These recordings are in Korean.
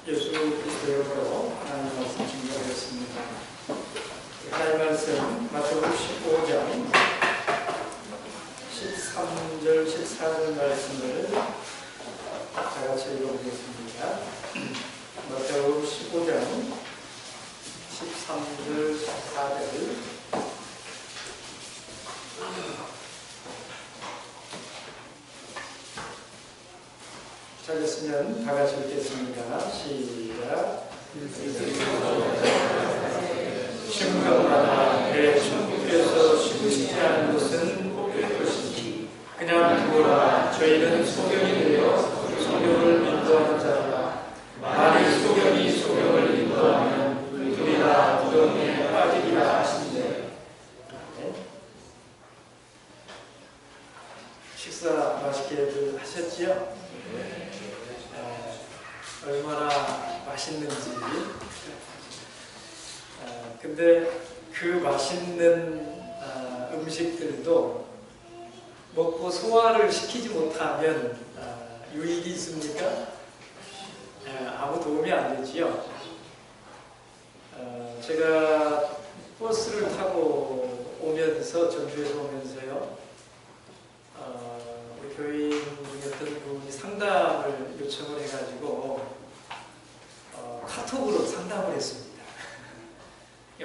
예수 그리스도의 이름으로 하나님 말씀 증거하겠습니다. 하나님 말씀 마태복음 15장 13절 14절 말씀을 다 같이 읽어보겠습니다. 마태복음 15장 13절 14절 찾았으면 다 같이 읽겠습니다. 시작. 심령마다 내 천국에서 쉬고 싶지 않은 것은 복될 것이니 그냥 두어라. 저희는 소경이 되어 소경을 인도하는 자라. 만일 소경이 소경을 인도하면 둘이 다 무덤에 빠지리라 하신대. 식사 맛있게 하셨지요? 얼마나 맛있는지. 근데 그 맛있는 음식들도 먹고 소화를 시키지 못하면 유익이 있습니까? 아무 도움이 안 되지요. 제가 버스를 타고 오면서, 전주에서 오면서요, 우리 교인이었던 분이 상담을 요청을 해가지고 카톡으로 상담을 했습니다.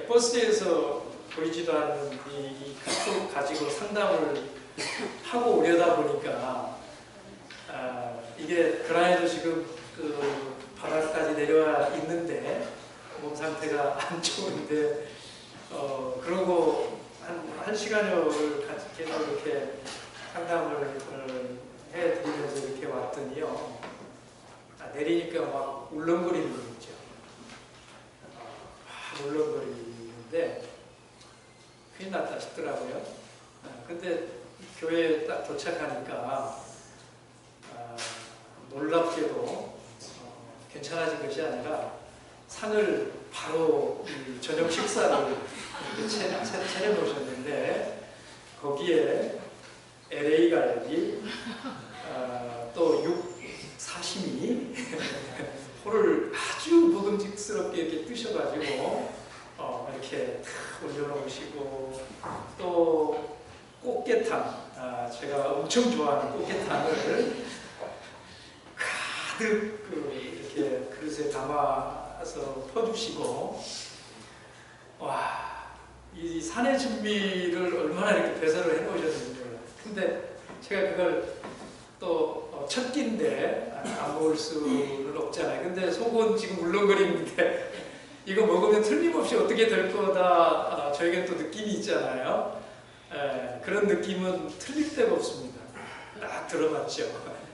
버스에서 보이지도 않는 이 카톡 가지고 상담을 하고 오려다 보니까 이게 그라인도 지금 그 바닥까지 내려와 있는데 몸 상태가 안 좋은데 그러고 한 시간여를 계속 이렇게 상담을 해드리면서 이렇게 왔더니요, 내리니까 막 울렁거리는 거 있죠. 울렁거리는데 큰일 났다 싶더라고요. 근데 교회에 딱 도착하니까 놀랍게도 괜찮아진 것이 아니라 상을 바로 저녁 식사를 차려놓으셨는데 거기에 LA 갈비, 또 육 사시미, 포를 아주 먹음직스럽게 이렇게 뜨셔가지고 이렇게 탁 올려놓으시고, 또 꽃게탕, 제가 엄청 좋아하는 꽃게탕을 가득 이렇게 그릇에 담아서 퍼주시고, 와, 이 산의 진미를 얼마나 이렇게 배설을 해놓으셨는지 몰라요. 근데 제가 그걸 또 첫 끼인데 안 먹을 수는 없잖아요. 근데 속은 지금 울렁거리는데 이거 먹으면 틀림없이 어떻게 될 거다, 저에겐 또 느낌이 있잖아요. 그런 느낌은 틀릴 데가 없습니다. 딱 들어맞죠.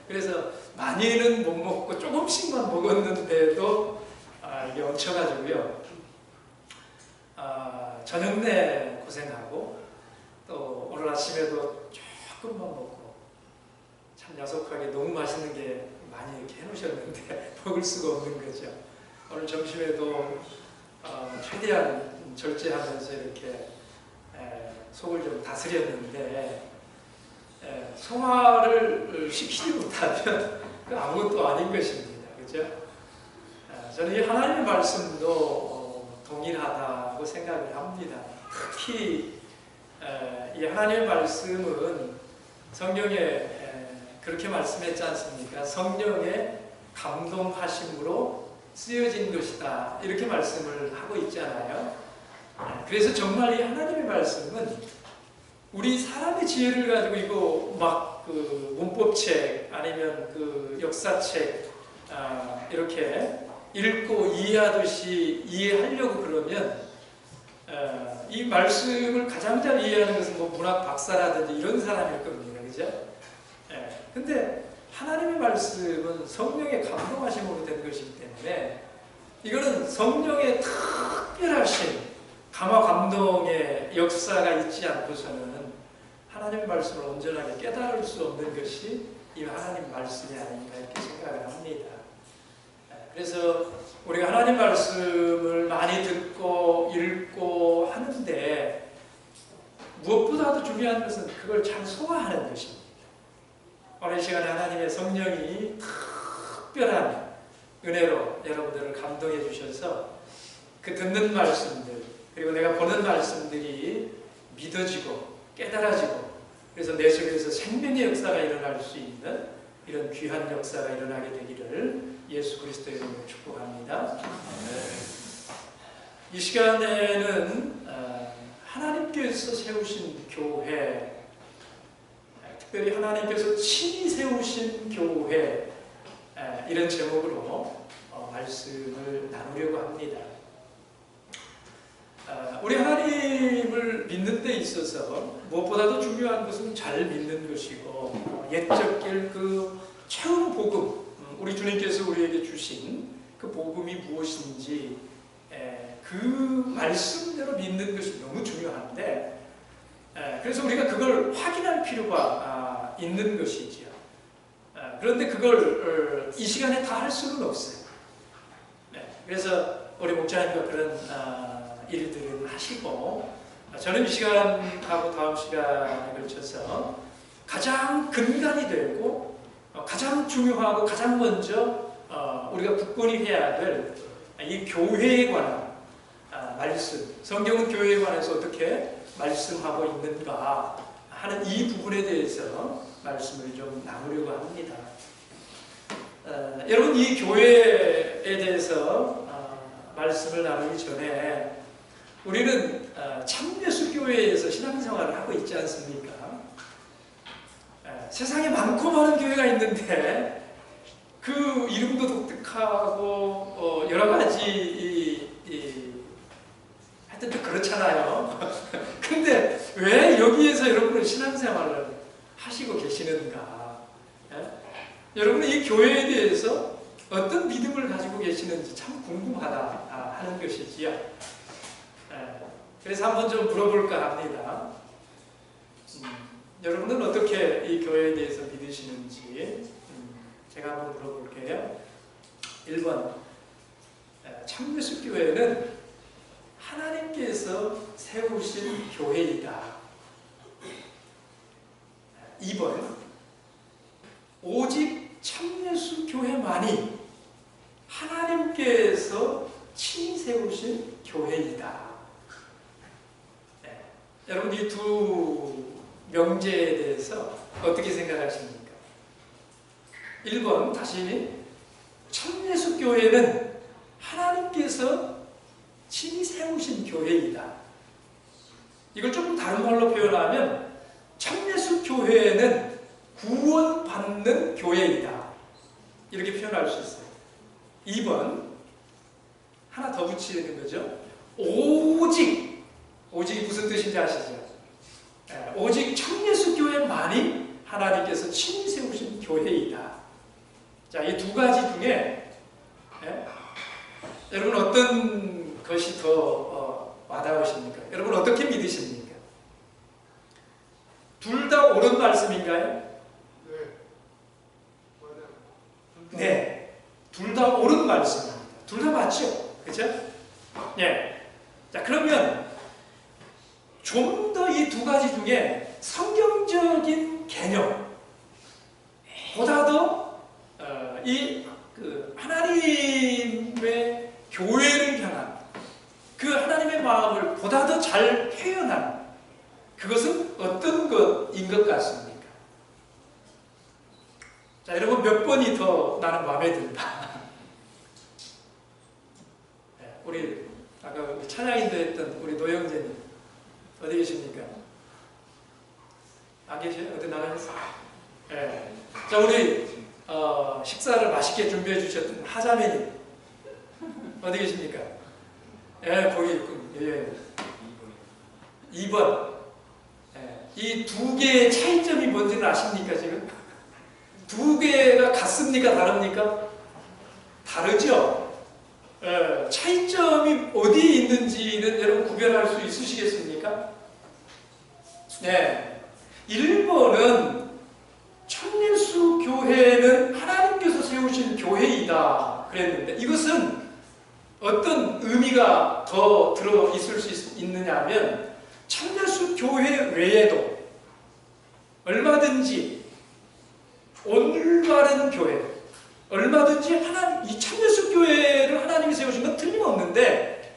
그래서 많이는 못 먹고 조금씩만 먹었는데도 이게 얹혀가지고요, 저녁 내 고생하고 또 오늘 아침에도 조금만 먹고, 참 야속하게 너무 맛있는 게 많이 이렇게 해놓으셨는데 먹을 수가 없는 거죠. 오늘 점심에도 최대한 절제하면서 이렇게 속을 좀 다스렸는데 소화를 시키지 못하면 아무것도 아닌 것입니다. 그죠? 저는 이 하나님의 말씀도 동일하다고 생각을 합니다. 특히 이 하나님의 말씀은 성경에 그렇게 말씀했지 않습니까? 성령의 감동하심으로 쓰여진 것이다, 이렇게 말씀을 하고 있잖아요. 그래서 정말 이 하나님의 말씀은 우리 사람의 지혜를 가지고 이거 막 그 문법책 아니면 그 역사책 이렇게 읽고 이해하듯이 이해하려고 그러면 이 말씀을 가장 잘 이해하는 것은 뭐 문학 박사라든지 이런 사람일 겁니다. 그죠? 근데 하나님의 말씀은 성령의 감동하심으로 된 것이기 때문에 이거는 성령의 특별하신 감화 감동의 역사가 있지 않고서는 하나님의 말씀을 온전하게 깨달을 수 없는 것이 이 하나님 말씀이 아닌가, 이렇게 생각을 합니다. 그래서 우리가 하나님 말씀을 많이 듣고 읽고 하는데 무엇보다도 중요한 것은 그걸 잘 소화하는 것입니다. 오늘 시간에 하나님의 성령이 특별한 은혜로 여러분들을 감동해 주셔서 그 듣는 말씀들 그리고 내가 보는 말씀들이 믿어지고 깨달아지고 그래서 내 속에서 생명의 역사가 일어날 수 있는 이런 귀한 역사가 일어나게 되기를 예수 그리스도의 이름으로 축복합니다. 이 시간에는 하나님께서 세우신 교회, 특별히 하나님께서 친히 세우신 교회 이런 제목으로 말씀을 나누려고 합니다. 우리 하나님을 믿는 데 있어서 무엇보다도 중요한 것은 잘 믿는 것이고 옛적 길 그 최후 복음, 우리 주님께서 우리에게 주신 그 복음이 무엇인지 그 말씀대로 믿는 것이 너무 중요한데 그래서 우리가 그걸 확인할 필요가 있는 것이지요. 그런데 그걸 이 시간에 다 할 수는 없어요. 그래서 우리 목사님과 그런 일들을 하시고 저는 이 시간하고 다음 시간에 걸쳐서 가장 근간이 되고 가장 중요하고 가장 먼저 우리가 굳건히 해야 될 이 교회에 관한 말씀, 성경은 교회에 관해서 어떻게 말씀하고 있는가 하는 이 부분에 대해서 말씀을 좀 나누려고 합니다. 여러분 이 교회에 대해서 말씀을 나누기 전에 우리는 참예수교회에서 신앙생활을 하고 있지 않습니까? 세상에 많고 많은 교회가 있는데 그 이름도 독특하고 여러 가지 하여튼 좀 그렇잖아요. 근데 왜 여기에서 여러분은 신앙생활을 하시고 계시는가? 여러분은 이 교회에 대해서 어떤 믿음을 가지고 계시는지 참 궁금하다 하는 것이지요. 그래서 한번 좀 물어볼까 합니다. 여러분은 어떻게 이 교회에 대해서 믿으시는지 제가 한번 물어볼게요. 1번 참예수교회는 하나님께서 세우신 교회이다. 2번 오직 참예수교회만이 하나님께서 친히 세우신 교회이다. 여러분 이 두 명제에 대해서 어떻게 생각하십니까? 1번 다시 참예수교회는 하나님께서 친히 세우신 교회이다. 이걸 조금 다른 말로 표현하면 참예수교회는 구원받는 교회이다. 이렇게 표현할 수 있어요. 2번 하나 더 붙이는 거죠. 오직이 무슨 뜻인지 아시죠? 오직 참예수교회만이 하나님께서 친히 세우신 교회이다. 자, 이 두 가지 중에 여러분 어떤 것이 더 와닿으십니까? 여러분 어떻게 믿으십니까? 둘 다 옳은 말씀인가요? 네, 둘 다 옳은 말씀입니다. 둘 다 맞죠? 그렇죠? 네. 자, 그러면 좀 더 이 두 가지 중에 성경적인 개념보다도 하나님의 교회를 향한 그 하나님의 마음을 보다 더 잘 표현한 그것은 어떤 것인 것 같습니까? 자, 여러분 몇 번이 더 나는 마음에 든다. 우리 아까 찬양인도 했던 우리 노영재님 어디 계십니까? 안 계세요? 어디 나가셨어요? 네. 자, 우리 식사를 맛있게 준비해 주셨던 하자매님 어디 계십니까? 예, 거기 있군. 예. 2번. 이 두 개의 차이점이 뭔지는 아십니까, 지금? 두 개가 같습니까? 다릅니까? 다르죠? 차이점이 어디에 있는지는 여러분 구별할 수 있으시겠습니까? 네. 1번은 참예수 교회는 하나님께서 세우신 교회이다 그랬는데 이것은 어떤 의미가 더 들어있을 수 있느냐 하면 참예수 교회 외에도 얼마든지 올바른 교회, 얼마든지 이 참예수교회를 하나님이 세우신 건 틀림없는데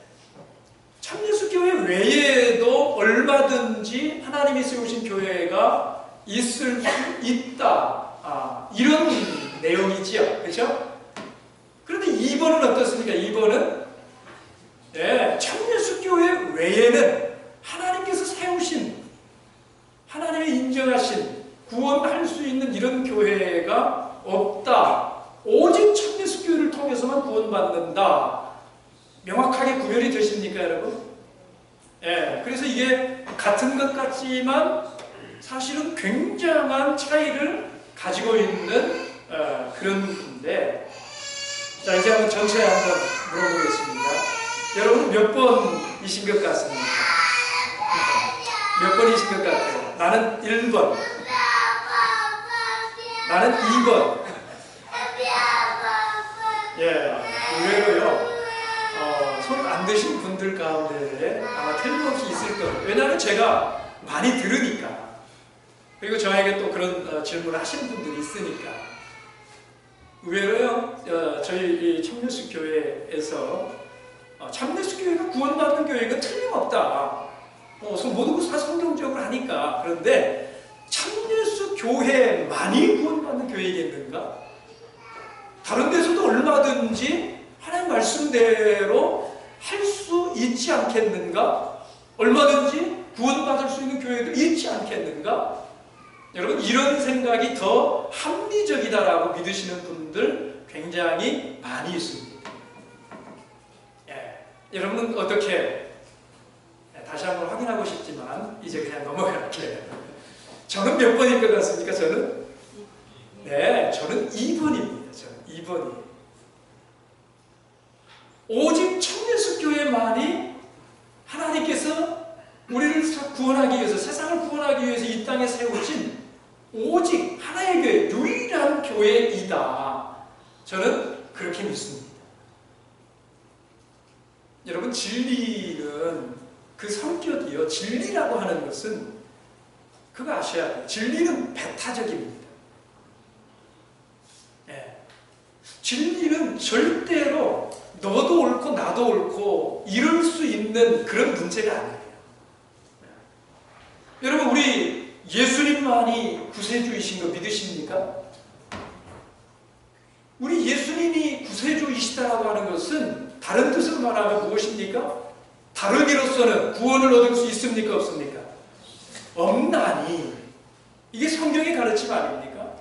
참예수교회 외에도 얼마든지 하나님이 세우신 교회가 있을 수 있다. 이런 내용이지요. 그렇죠? 그런데 2번은 어떻습니까? 2번은 참예수교회 외에는 하나님께서 세우신, 하나님이 인정하신, 구원할 수 있는 이런 교회가 없다. 오직 참예수교회를 통해서만 구원받는다. 명확하게 구별이 되십니까, 여러분? 그래서 이게 같은 것 같지만 사실은 굉장한 차이를 가지고 있는 그런 건데, 자, 이제 한번 전체에 한번 물어보겠습니다. 여러분 몇 번이신 것 같습니까? 몇 번이신 것 같아요? 나는 1번. 나는 2번. 의외로요, 손 안 드신 분들 가운데 아마 틀림없이 있을 거예요. 왜냐하면 제가 많이 들으니까. 그리고 저에게 또 그런 질문을 하시는 분들이 있으니까. 의외로요, 저희 참예수 교회에서 참예수 교회가 구원받는 교회가 틀림없다. 모든 다 성경적으로 하니까. 그런데 참예수 교회만이 구원받는 교회이겠는가? 다른 데서도 얼마든지 하나님 말씀대로 할 수 있지 않겠는가? 얼마든지 구원받을 수 있는 교회도 있지 않겠는가? 여러분, 이런 생각이 더 합리적이다라고 믿으시는 분들 굉장히 많이 있습니다. 여러분은 어떻게? 다시 한번 확인하고 싶지만 이제 그냥 넘어갈게요. 저는 몇 번인 것 같습니까? 저는? 저는 2번입니다. 저는 2번이에요. 오직 참예수교회만이 하나님께서 우리를 구원하기 위해서, 세상을 구원하기 위해서 이 땅에 세우신 오직 하나의 교회, 유일한 교회이다. 저는 그렇게 믿습니다. 여러분, 진리는 그 성격이요. 진리라고 하는 것은 그거 아셔야 돼요. 진리는 배타적입니다. 진리는 절대로 너도 옳고 나도 옳고 이럴 수 있는 그런 문제가 아니에요. 여러분, 우리 예수님만이 구세주이신 거 믿으십니까? 우리 예수님이 구세주이시다라고 하는 것은 다른 뜻으로 말하면 무엇입니까? 다른 이로서는 구원을 얻을 수 있습니까? 없습니까? 없나니. 이게 성경의 가르침 아닙니까?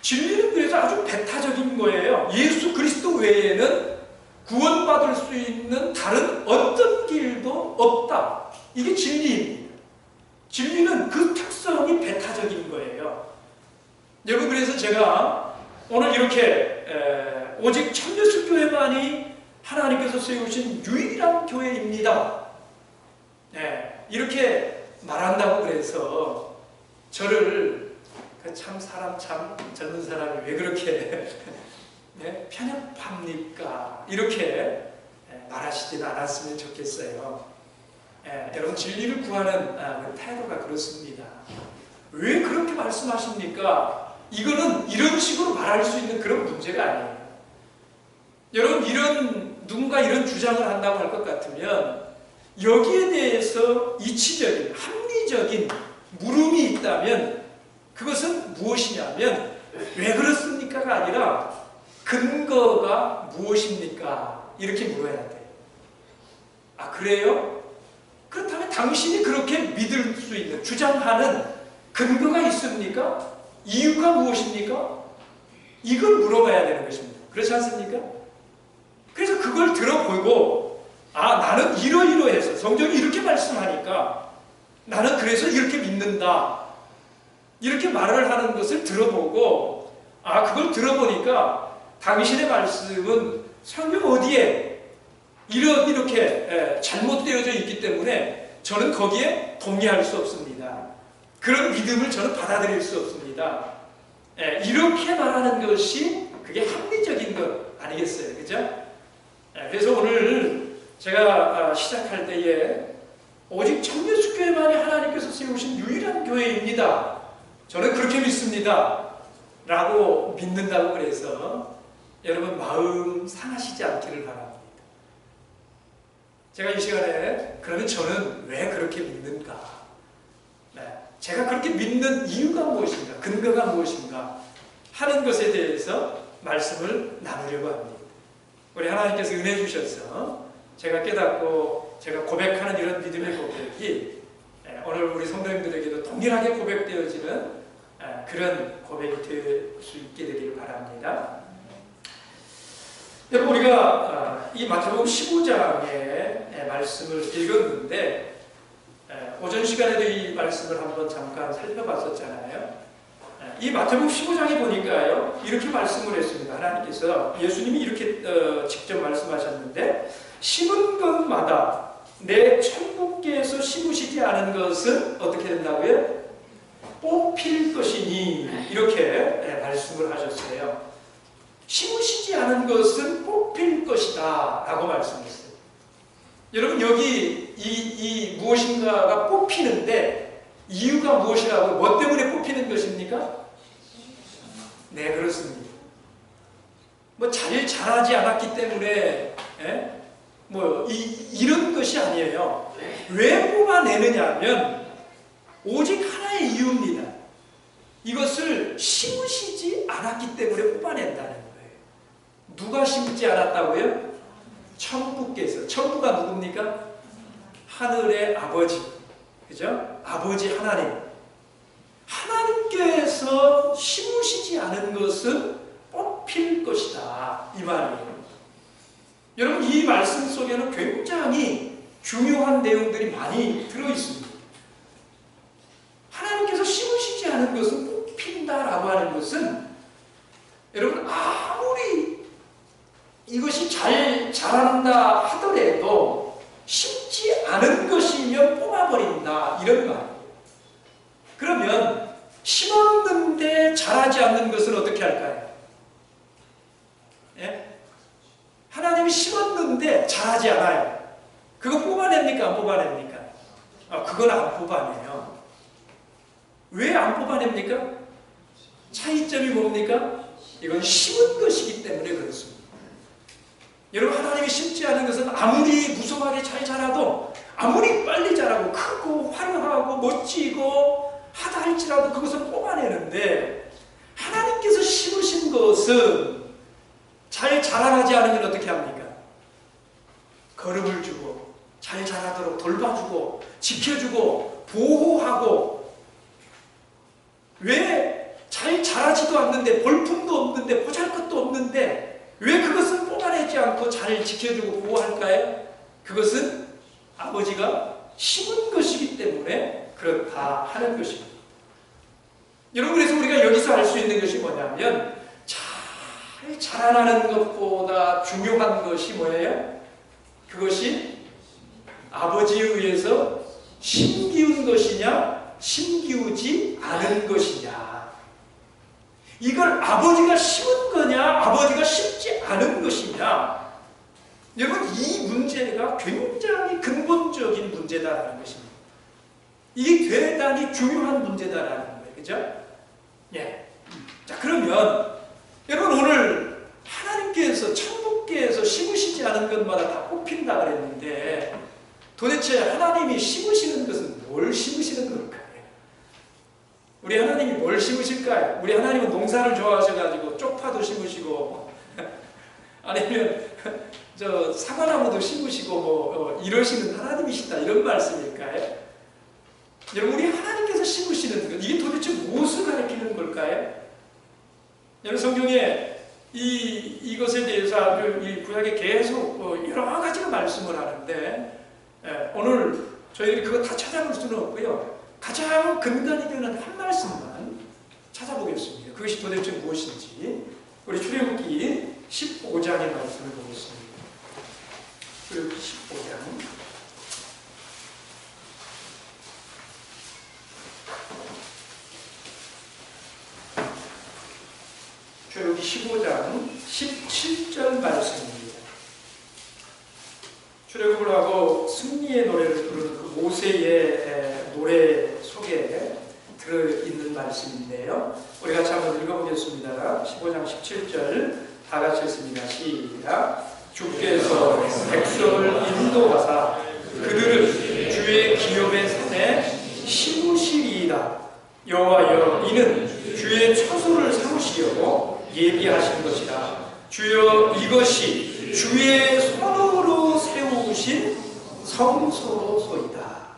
진리는 그래서 아주 배타적인 거예요. 예수 그리스도 외에는 구원받을 수 있는 다른 어떤 길도 없다. 이게 진리입니다. 진리는 그 특성이 배타적인 거예요. 여러분, 그래서 제가 오늘 이렇게 오직 참예수교회만이 하나님께서 세우신 유일한 교회입니다. 이렇게 말한다고 그래서 저를 사람 젊은 사람이 왜 그렇게 편협합니까? 이렇게 말하시지는 않았으면 좋겠어요. 여러분, 진리를 구하는 태도가 그렇습니다. 왜 그렇게 말씀하십니까? 이거는 이런 식으로 말할 수 있는 그런 문제가 아니에요. 여러분, 누군가 이런 주장을 한다고 할 것 같으면 여기에 대해서 이치적인, 합리적인 물음이 있다면 그것은 무엇이냐면 왜 그렇습니까가 아니라 근거가 무엇입니까? 이렇게 물어야 돼요. 아, 그래요? 그렇다면 당신이 그렇게 믿을 수 있는, 주장하는 근거가 있습니까? 이유가 무엇입니까? 이걸 물어봐야 되는 것입니다. 그렇지 않습니까? 그래서 그걸 들어보고, 아, 나는 이러이러해서 성경이 이렇게 말씀하니까 나는 그래서 이렇게 믿는다. 이렇게 말을 하는 것을 들어보고, 아, 그걸 들어보니까 당신의 말씀은 성경 어디에 이렇게 잘못되어져 있기 때문에 저는 거기에 동의할 수 없습니다. 그런 믿음을 저는 받아들일 수 없습니다. 이렇게 말하는 것이 그게 합리적인 것 아니겠어요? 그죠? 그래서 오늘 제가 시작할 때에 오직 참예수교회만이 하나님께서 세우신 유일한 교회입니다. 저는 그렇게 믿습니다. 라고 믿는다고 그래서 여러분 마음 상하시지 않기를 바랍니다. 제가 이 시간에 그러면 저는 왜 그렇게 믿는가? 네, 제가 그렇게 믿는 이유가 무엇인가? 근거가 무엇인가? 하는 것에 대해서 말씀을 나누려고 합니다. 우리 하나님께서 은혜 주셔서 제가 깨닫고 제가 고백하는 이런 믿음의 고백이 오늘 우리 성도님들에게도 동일하게 고백되어지는 그런 고백이 될 수 있게 되기를 바랍니다. 여러분, 우리가 이 마태복음 15장의 말씀을 읽었는데 오전 시간에도 이 말씀을 한번 잠깐 살펴봤었잖아요. 이 마태복음 15장에 보니까요, 이렇게 말씀을 했습니다. 하나님께서, 예수님이 이렇게 직접 말씀하셨는데, 심은 것마다 내 천국께서 심으시지 않은 것은 어떻게 된다고요? 뽑힐 것이니, 이렇게 말씀을 하셨어요. 심으시지 않은 것은 뽑힐 것이다 라고 말씀했어요. 여러분, 여기 이 무엇인가가 뽑히는데 이유가 무엇이라고, 뭐 때문에 뽑히는 것입니까? 네, 그렇습니다. 뭐 잘 자라지 않았기 때문에 이런 것이 아니에요. 왜 뽑아내느냐 하면 오직 하나의 이유입니다. 이것을 심으시지 않았기 때문에 뽑아낸다는 거예요. 누가 심지 않았다고요? 천부께서. 천부가 누굽니까? 하늘의 아버지. 그죠? 아버지 하나님. 하나님께서 심으시지 않은 것은 뽑힐 것이다. 이 말이에요. 여러분, 이 말씀 속에는 굉장히 중요한 내용들이 많이 들어있습니다. 하나님께서 심으시지 않은 것은 뽑힌다라고 하는 것은, 여러분, 아무리 이것이 잘 자란다 하더라도 심지 않은 것이면 뽑아버린다, 이런 말이에요. 그러면 심었는데 자라지 않는 것은 어떻게 할까요? 예? 하나님이 심었는데 자라지 않아요. 그거 뽑아냅니까? 안 뽑아냅니까? 그건 안 뽑아내요. 왜 안 뽑아냅니까? 차이점이 뭡니까? 이건 심은 것이기 때문에 그렇습니다. 여러분, 하나님이 심지 않은 것은 아무리 무성하게 잘 자라도, 아무리 빨리 자라고 크고 화려하고 멋지고 하다 할지라도 그것을 뽑아내는데, 하나님께서 심으신 것은 잘 자라나지 않으면 어떻게 합니까? 거름을 주고 잘 자라도록 돌봐주고 지켜주고 보호하고, 왜 잘 자라지도 않는데, 볼품도 없는데, 보잘것도 없는데 왜 그것을 뽑아내지 않고 잘 지켜주고 보호할까요? 그것은 아버지가 심은 것이기 때문에 그렇다 하는 것입니다. 여러분, 그래서 우리가 여기서 알 수 있는 것이 뭐냐면, 잘 자라나는 것보다 중요한 것이 뭐예요? 그것이 아버지에 의해서 심기운 것이냐, 심기우지 않은 것이냐. 이걸 아버지가 심은 거냐, 아버지가 심지 않은 것이냐. 여러분, 이 문제가 굉장히 근본적인 문제다라는 것입니다. 이게 대단히 중요한 문제다라는 거예요. 그죠? 예. 자, 그러면 여러분, 오늘 하나님께서, 천국께서 심으시지 않은 것마다 다 뽑힌다 그랬는데, 도대체 하나님이 심으시는 것은 뭘 심으시는 걸까요? 우리 하나님이 뭘 심으실까요? 우리 하나님은 농사를 좋아하셔가지고 쪽파도 심으시고 아니면 사과나무도 심으시고 이러시는 하나님이시다, 이런 말씀일까요? 여러분, 우리 하나님께서 심으시는 것, 이게 도대체 무엇을 가리키는 걸까요? 여러분, 성경에 이것에 대해서 아주 이 구약에 계속 여러 가지가 말씀을 하는데, 오늘 저희들이 그거 다 찾아볼 수는 없고요. 가장 근간이 되는 한 말씀만 찾아보겠습니다. 그것이 도대체 무엇인지 우리 출애굽기 15장의 말씀을 보겠습니다. 출애굽기 15장. 출애굽기 15장 17절 말씀입니다. 출애굽을 하고 승리의 노래를 부르는 그 모세의 노래 속에 들어있는 말씀인데요. 우리 같이 한번 읽어보겠습니다. 15장 17절 다 같이 했습니다. 시작. 주께서 백성을 인도하사 그들을 주의 기업의 산에 심으시리이다. 여호와여, 이는 주의 처소를 삼으시려고 예비하신 것이다. 주여, 이것이 주의 손으로 세우신 성소로소이다.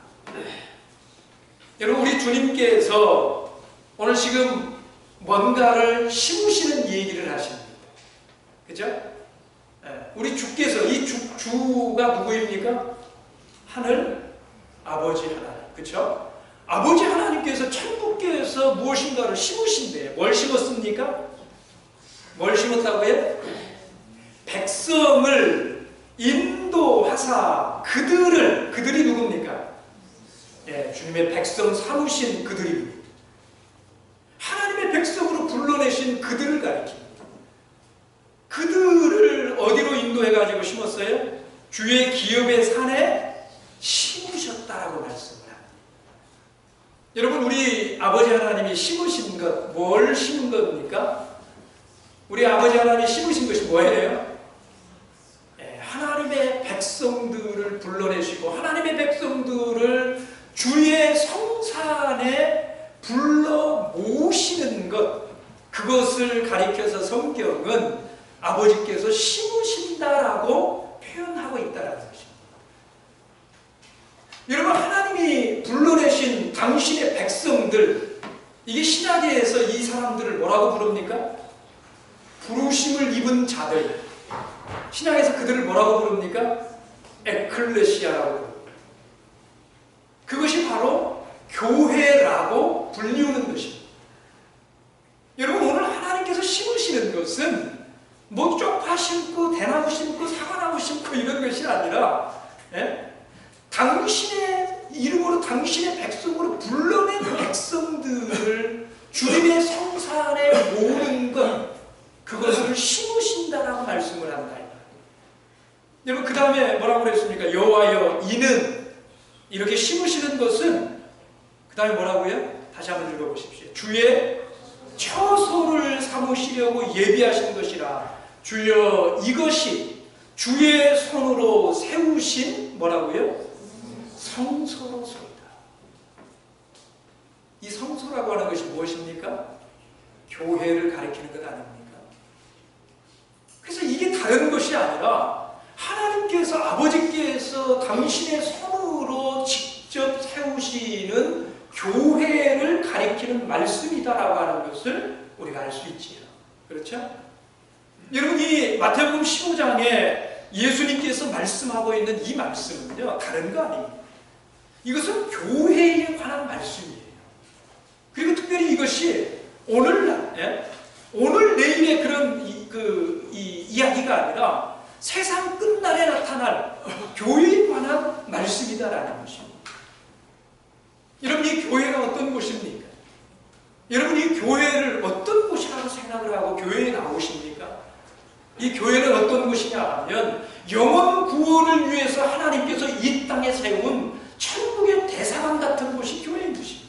여러분, 우리 주님께서 오늘 지금 뭔가를 심으시는 얘기를 하십니다. 그죠? 우리 주께서, 이 주가 누구입니까? 하늘 아버지 하나님. 그쵸? 아버지 하나님께서 천국께서 무엇인가를 심으신대요. 뭘 심었습니까? 뭘 심었다고요? 백성을 인도하사 그들이 누굽니까? 주님의 백성 삼으신 그들입니다. 하나님의 백성으로 불러내신 그들을 가리킵니다. 그들을 어디로 인도해가지고 심었어요? 주의 기업의 산에 심으셨다라고 말씀을 합니다. 여러분, 우리 아버지 하나님이 심으신 것, 뭘 심은 겁니까? 우리 아버지 하나님이 심으신 것이 뭐예요? 하나님의 백성들을 불러내시고 하나님의 백성들을 주의 성산에 불러 모시는 것, 그것을 가리켜서 성경은 아버지께서 심으신다라고 표현하고 있다는 것입니다. 여러분, 하나님이 불러내신 당신의 백성들, 이게 신약에서 이 사람들을 뭐라고 부릅니까? 부르심을 입은 자들. 신약에서 그들을 뭐라고 부릅니까? 에클레시아라고 부릅니다. 그것이 바로 교회라고 불리우는 것입니다. 여러분, 오늘 하나님께서 심으시는 것은 뭐 쪽파 심고 대나무 심고 사과나무 심고 이런 것이 아니라 당신의 이름으로 당신의 백성으로 불러낸 백성들을 주님의 성산에 모으는 것, 그것을 심으신다라고 말씀을 한다. 여러분, 그 다음에 뭐라고 그랬습니까? 여호와여, 이는, 이렇게 심으시는 것은 그 다음에 뭐라고요? 다시 한번 읽어보십시오. 주의 처소를 삼으시려고 예비하신 것이라. 주여, 이것이 주의 손으로 세우신 뭐라고요? 성소로소이다. 이 성소라고 하는 것이 무엇입니까? 교회를 가리키는 것 아닙니까? 그래서 이게 다른 것이 아니라 하나님께서, 아버지께서 당신의 손으로 직접 세우시는 교회를 가리키는 말씀이다라고 하는 것을 우리가 알 수 있지요. 그렇죠? 여러분, 이 마태복음 15장에 예수님께서 말씀하고 있는 이 말씀은요, 다른 거 아닙니다. 이것은 교회에 관한 말씀이에요. 그리고 특별히 이것이 오늘날, 오늘 내일의 그런 이야기가 아니라 세상 끝날에 나타날 교회에 관한 말씀이다라는 것입니다. 여러분, 이 교회가 어떤 곳입니까? 여러분, 이 교회를 어떤 곳이라고 생각을 하고 교회에 나오십니까? 이 교회는 어떤 곳이냐 하면 영혼 구원을 위해서 하나님께서 이 땅에 세운 천국의 대사관 같은 곳이 교회인 것입니다.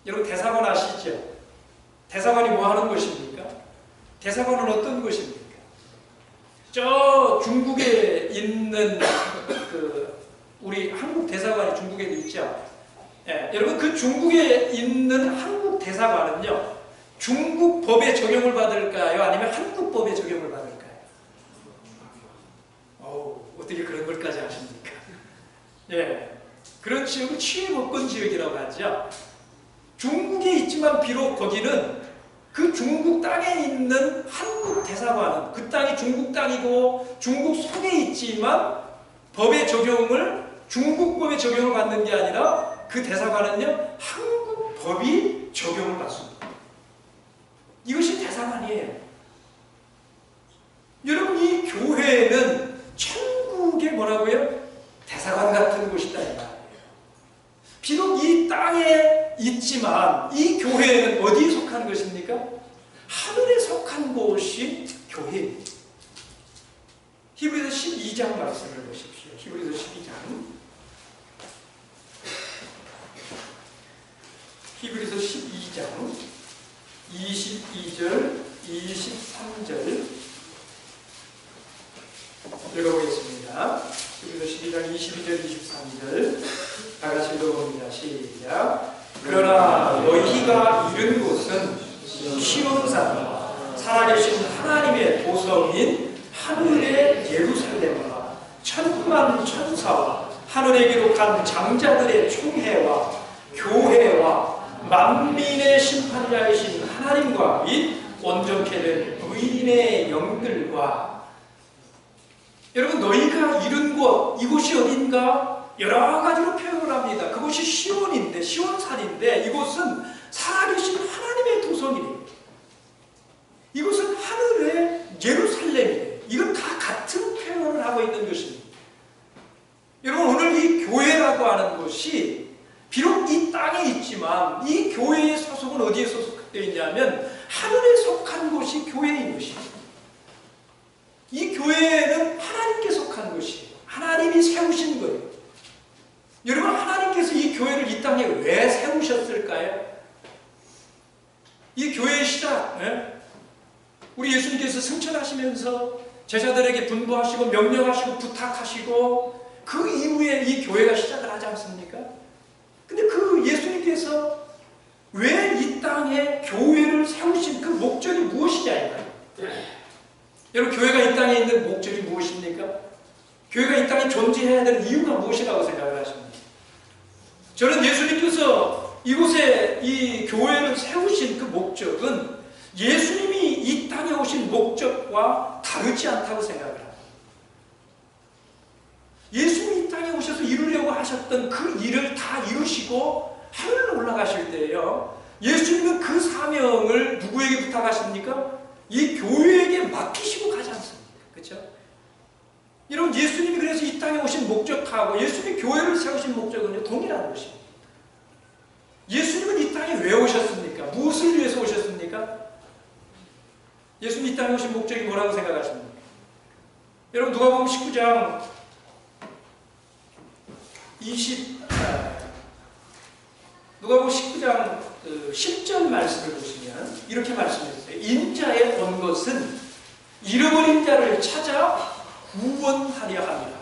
여러분, 대사관 아시죠? 대사관이 뭐 하는 곳입니까? 대사관은 어떤 곳입니까? 저 중국에 있는 우리 한국 대사관이 중국에도 있죠. 여러분, 그 중국에 있는 한국 대사관은요, 중국 법에 적용을 받을까요? 아니면 한국 법에 적용을 받을까요? 어떻게 그런 걸까지 아십니까? 그런 지역을 취해법권 지역이라고 하죠. 중국에 있지만 비록 거기는 그 중국 땅에 있는 한국 대사관은 그 땅이 중국 땅이고 중국 속에 있지만 법의 적용을, 중국 법의 적용을 받는 게 아니라 그 대사관은요, 한국 법이 적용을 받습니다. 이것이 대사관이에요. 여러분, 이 교회는 천국의 뭐라고요? 대사관 같은 곳이다. 비록 이 땅에 있지만 이 교회는 어디에 속한 것입니까? 하늘에 속한 곳이 교회입니다. 히브리서 12장 말씀을 보십시오. 히브리서 12장. 히브리서 12장 22절 23절 읽어보겠습니다. 히브리서 12장 22절 23절 다 같이 읽어봅니다. 시작. 그러나 너희가 이른 곳은 시온산 살아계신 하나님의 도성인 하늘의 예루살렘과 천만 천사와 하늘에 기록한 장자들의 총회와 교회와 만민의 심판자이신 하나님과 및 온전케 된 의인의 영들과. 여러분, 너희가 이룬 곳, 이곳이 어딘가 여러 가지로 표현을 합니다. 그곳이 시온인데, 시온산인데 이곳은 살아계신 하나님의 도성이래요. 이곳은 하늘의 예루살렘이래요. 이건 다 같은 표현을 하고 있는 것입니다. 여러분, 오늘 이 교회라고 하는 것이 비록 이 땅에 있지만 이 교회의 소속은 어디에 소속되어 있냐면 하늘에 속한 곳이 교회인 것입니다. 이 교회는 하나님께 속한 것이에요. 하나님이 세우신 거예요. 여러분, 하나님께서 이 교회를 이 땅에 왜 세우셨을까요? 이 교회의 시작, 우리 예수님께서 승천하시면서 제자들에게 분부하시고 명령하시고 부탁하시고 그 이후에 이 교회가 시작을 하지 않습니까? 근데 그 예수님께서 왜 이 땅에 교회를 세우신 그 목적이 무엇이냐? 여러분, 교회가 이 땅에 있는 목적이 무엇입니까? 교회가 이 땅에 존재해야 되는 이유가 무엇이라고 생각을 하십니까? 저는 예수님께서 이곳에 이 교회를 세우신 그 목적은 예수님이 이 땅에 오신 목적과 다르지 않다고 생각을 합니다. 예수님이 이 땅에 오셔서 이루려고 하셨던 그 일을 다 이루시고 하늘로 올라가실 때예요. 예수님은 그 사명을 누구에게 부탁하십니까? 이 교회에게 맡기시고 가지 않습니까? 그렇죠? 여러분, 예수님이 그래서 이 땅에 오신 목적하고 예수님이 교회를 세우신 목적은요, 동일한 것입니다. 예수님은 이 땅에 왜 오셨습니까? 무엇을 위해서 오셨습니까? 예수님 이 땅에 오신 목적이 뭐라고 생각하십니까? 여러분, 누가복음 19장 10절 말씀을 보시면 이렇게 말씀했어요. 인자에 온 것은 잃어버린 자를 찾아 구원하려 합니다.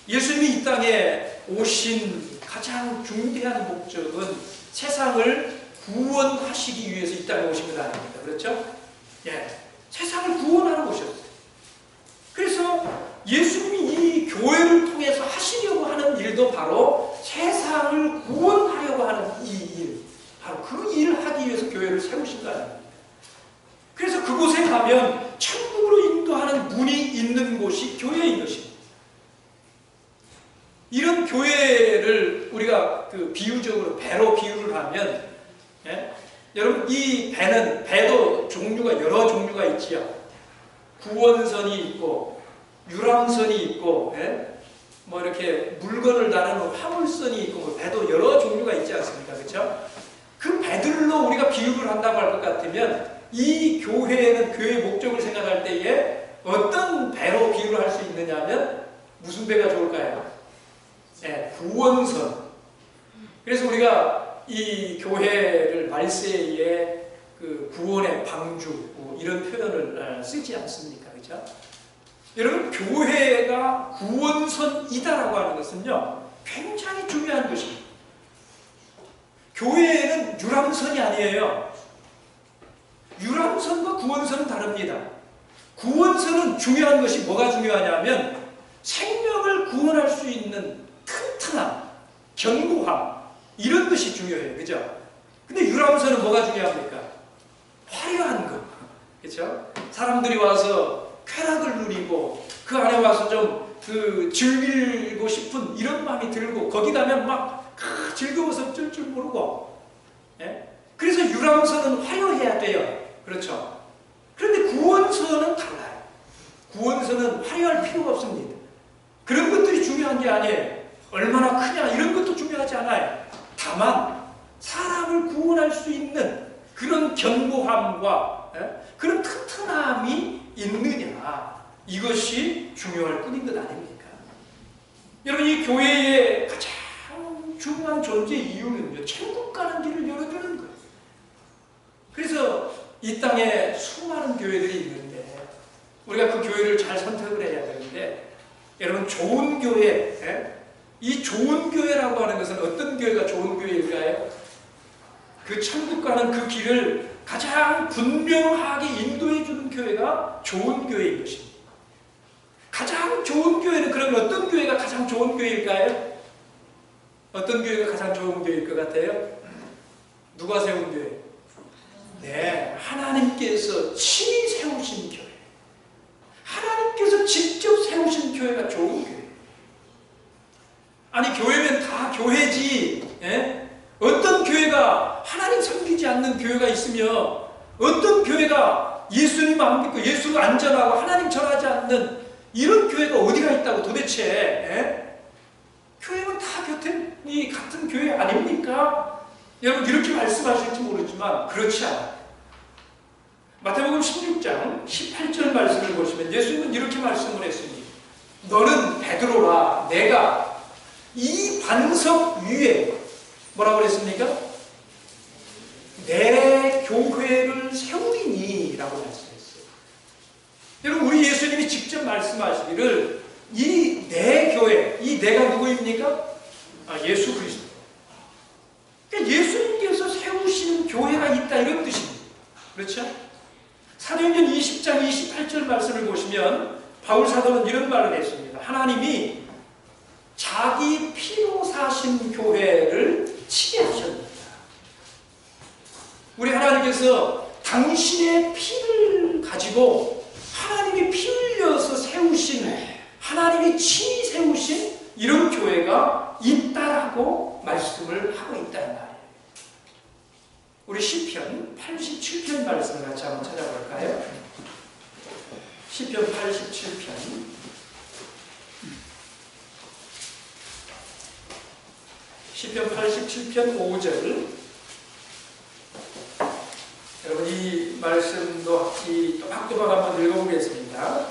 예수님이 이 땅에 오신 가장 중대한 목적은 세상을 구원하시기 위해서 이 땅에 오신 것 아닙니까? 그렇죠? 예, 세상을 구원하러 오셨어요. 그래서 예수님이 이 교회를 통해서 하시려고 하는 일도 바로 세상을 구원하려고 하는 이 일, 바로 그 일을 하기 위해서 교회를 세우신 거 아닙니까? 그래서 그곳에 가면 천국으로 인도하는 문이 있는 곳이 교회인 것입니다. 이런 교회를 우리가 그 비유적으로 배로 비유를 하면, 여러분, 이 배도 종류가 여러 종류가 있지요. 구원선이 있고 유람선이 있고, 뭐 이렇게 물건을 다루는 화물선이 있고, 뭐 배도 여러 종류가 있지 않습니까? 그렇죠? 그 배들로 우리가 비유를 한다고 할 것 같으면 이 교회의 목적을 생각할 때에 어떤 배로 비유를 할 수 있느냐면 무슨 배가 좋을까요? 구원선. 그래서 우리가 이 교회를 말세에 그 구원의 방주, 이런 표현을 쓰지 않습니까? 그렇죠? 여러분, 교회가 구원선이다라고 하는 것은요, 굉장히 중요한 것입니다. 교회는 유람선이 아니에요. 유람선과 구원선은 다릅니다. 구원선은 중요한 것이 뭐가 중요하냐면 생명을 구원할 수 있는 튼튼함, 견고함, 이런 것이 중요해요. 그죠? 근데 유람선은 뭐가 중요합니까? 화려한 것. 그렇죠? 사람들이 와서 쾌락을 누리고 그 안에 와서 좀 그 즐기고 싶은 이런 마음이 들고 거기 가면 막 즐거워서 어쩔 줄 모르고. 그래서 유람선은 화려해야 돼요. 그렇죠? 그런데 구원선은 달라요. 구원선은 화려할 필요가 없습니다. 그런 것들이 중요한 게 아니에요. 얼마나 크냐 이런 것도 중요하지 않아요. 다만 사람을 구원할 수 있는 그런 견고함과 그런 튼튼함이 있느냐, 이것이 중요할 뿐인 것 아닙니까? 여러분, 이 교회의 가장 중요한 존재 이유는요, 천국 가는 길을 열어주는 거예요. 그래서 이 땅에 수많은 교회들이 있는데 우리가 그 교회를 잘 선택을 해야 되는데, 여러분 좋은 교회, 이 좋은 교회라고 하는 것은 어떤 교회가 좋은 교회일까요? 그 천국 가는 그 길을 가장 분명하게 인도해 주는 교회가 좋은 교회인 것입니다. 가장 좋은 교회는 그러면 어떤 교회가 가장 좋은 교회일까요? 어떤 교회가 가장 좋은 교회일 것 같아요? 누가 세운 교회? 네, 하나님께서 친히 세우신 교회. 하나님께서 직접 세우신 교회가 좋은 교회. 아니 교회면 다 교회지. 어떤 교회가 하나님 섬기지 않는 교회가 있으며 어떤 교회가 예수님 안 믿고 예수를 안 전하고 하나님 전하지 않는 이런 교회가 어디가 있다고 도대체. 교회는 다 같은 교회 아닙니까? 여러분 이렇게 말씀하실지 모르지만 그렇지 않아요. 마태복음 16장 18절 말씀을 보시면 예수님은 이렇게 말씀을 했습니다. 너는 베드로라, 내가 이 반석 위에 뭐라고 그랬습니까? 내 교회를 세우리니 라고 말씀했어요. 여러분 우리 예수님이 직접 말씀하시기를 이 내 교회, 이 내가 누구입니까? 예수 그리스도. 그러니까 예수님께서 세우시는 교회가 있다 이런 뜻입니다. 그렇죠? 사도행전 20장 28절 말씀을 보시면 바울 사도는 이런 말을 했습니다. 하나님이 자기 피로 사신 교회를 치게 하셨습니다. 우리 하나님께서 당신의 피를 가지고 하나님이 피 흘려서 세우신, 하나님이 친히 세우신 이런 교회가 있다라고 말씀을 하고 있다는 말이에요. 우리 시편 87편 말씀을 같이 한번 찾아볼까요? 시편 87편. 시편 87편 5절. 여러분 이 말씀도 또박또박 한번 읽어보겠습니다.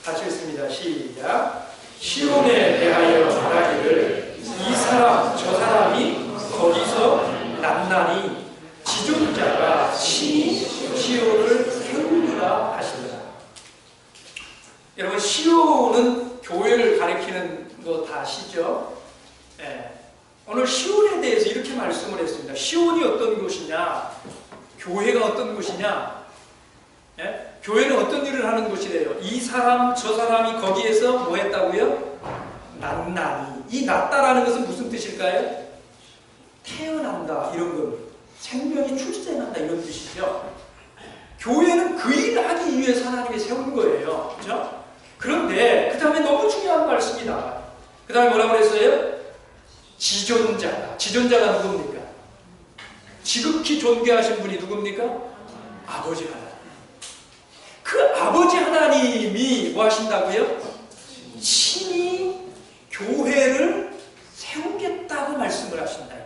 같이 읽습니다. 시작. 시온에 대하여 말하기를 이 사람 저 사람이 거기서 낫나니 지존자가 친히 시온을 세우리라 하시더라. 여러분 시온은 교회를 가리키는 거 다 아시죠? 오늘 시온에 대해서 이렇게 말씀을 했습니다. 시온이 어떤 곳이냐? 교회가 어떤 곳이냐? 교회는 어떤 일을 하는 곳이래요? 이 사람 저 사람이 거기에서 뭐 했다고요? 낫나니. 이 낫다라는 것은 무슨 뜻일까요? 태어난다 이런 거. 생명이 출생한다 이런 뜻이죠. 교회는 그 일을 하기 위해서 하나님이 세운 거예요. 그렇죠? 그런데 그 다음에 너무 중요한 말씀이 나와요. 그 다음에 뭐라고 그랬어요? 지존자가. 지존자가 누굽니까? 지극히 존귀하신 분이 누굽니까? 아버지 하나님. 그 아버지 하나님이 뭐 하신다고요? 친히 교회를 세우겠다고 말씀을 하신다.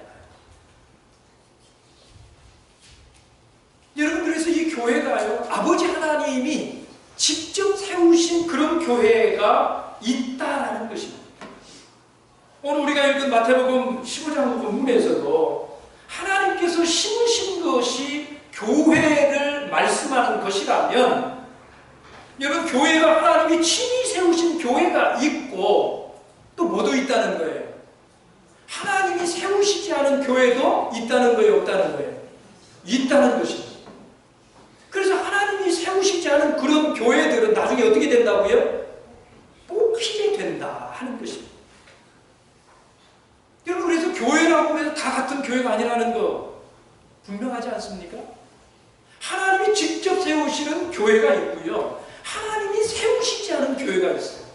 여러분 그래서 이 교회가요, 아버지 하나님이 직접 세우신 그런 교회가 있다라는 것입니다. 오늘 우리가 읽은 마태복음 15장 본문에서도 하나님께서 심으신 것이 교회를 말씀하는 것이라면, 여러분 교회가 하나님이 친히 세우신 교회가 있고 또 뭐도 있다는 거예요? 하나님이 세우시지 않은 교회도 있다는 거예요, 없다는 거예요? 있다는 것입니다. 그래서 하나님이 세우시지 않은 그런 교회들은 나중에 어떻게 된다고요? 뽑히게 된다 하는 것입니다. 여러분 그래서 교회라고 해서 다 같은 교회가 아니라는 거 분명하지 않습니까? 하나님이 직접 세우시는 교회가 있고요, 하나님이 세우시지 않은 교회가 있어요.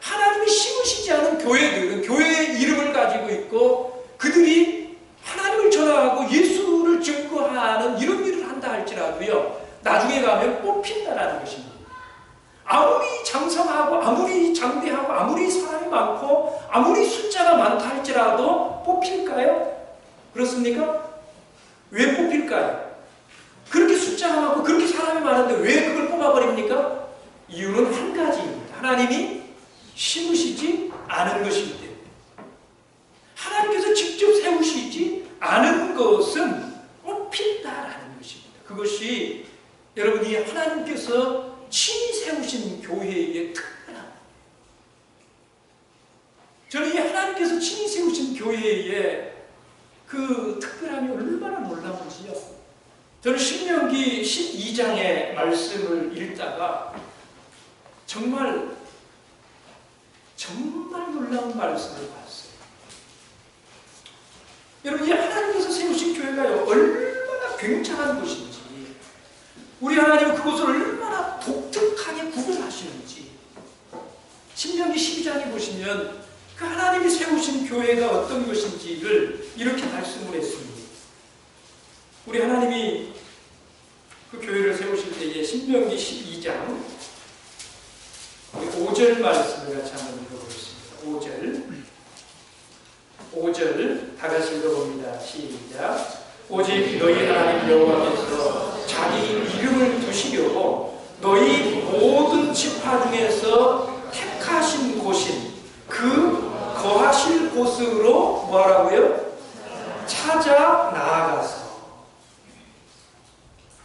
하나님이 심으시지 않은 교회들은 교회의 이름을 가지고 있고 그들이 하나님을 전하고 예수를 증거하는 이런 일을 한다 할지라도요, 나중에 가면 뽑힌다라는 것입니다. 아무리 장성하고 아무리 장대하고 아무리 사람이 많고 아무리 숫자가 많다 할지라도 뽑힐까요? 그렇습니까? 왜 뽑힐까요? 그렇게 숫자가 많고 그렇게 사람이 많은데 왜 그걸 뽑아버립니까? 이유는 한 가지입니다. 하나님이 심으시지 않은 것이기 때문에. 하나님께서 직접 세우시지 않은 것은 뽑힌다라는 것입니다. 그것이 여러분이 하나님께서 친히 세우신 교회의 특별함. 저는 이 하나님께서 친히 세우신 교회의 그 특별함이 얼마나 놀라운지요. 저는 신명기 12장의 말씀을 읽다가 정말 놀라운 말씀을 봤어요. 여러분, 이 하나님께서 세우신 교회가요, 얼마나 굉장한 곳인지, 우리 하나님은 그곳을 얼마나 독특하게 구별하시는지, 신명기 12장에 보시면 그 하나님이 세우신 교회가 어떤 것인지를 이렇게 말씀을 했습니다. 우리 하나님이 그 교회를 세우실 때에 신명기 12장 5절 말씀을 같이 한번 읽어보겠습니다. 5절 다 같이 읽어봅니다. 시작. 오직 너희 하나님 여호와께서 자기 이름을 두시려고 너희 모든 지파 중에서 택하신 곳인 그 거하실 곳으로 뭐하라고요? 찾아 나아가서.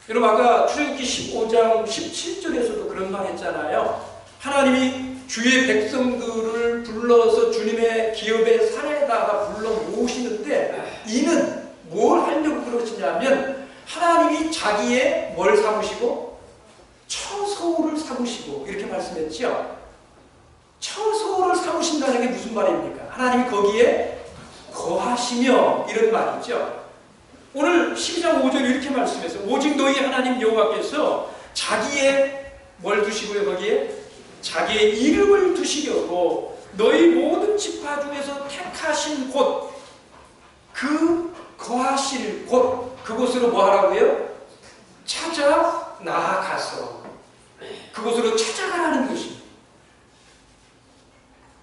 여러분, 아까 출애굽기 15장 17절에서도 그런 말 했잖아요. 하나님이 주의 백성들을 불러서 주님의 기업의 산에다가 불러 모으시는데, 이는 뭘 하려고 그러시냐면 하나님이 자기의 뭘 삼으시고? 처소를 삼으시고, 이렇게 말씀했죠. 처소를 삼으신다는 게 무슨 말입니까? 하나님이 거기에 거하시며, 이런 말이죠. 오늘 12장 5절 이렇게 말씀해서 오직 너희 하나님 여호와께서 자기의 뭘 두시고요? 거기에 자기의 이름을 두시려고 너희 모든 지파 중에서 택하신 곳, 그 거하실 곳, 그곳으로 뭐 하라고요? 찾아 나아가서 그곳으로 찾아가라는 것입니다.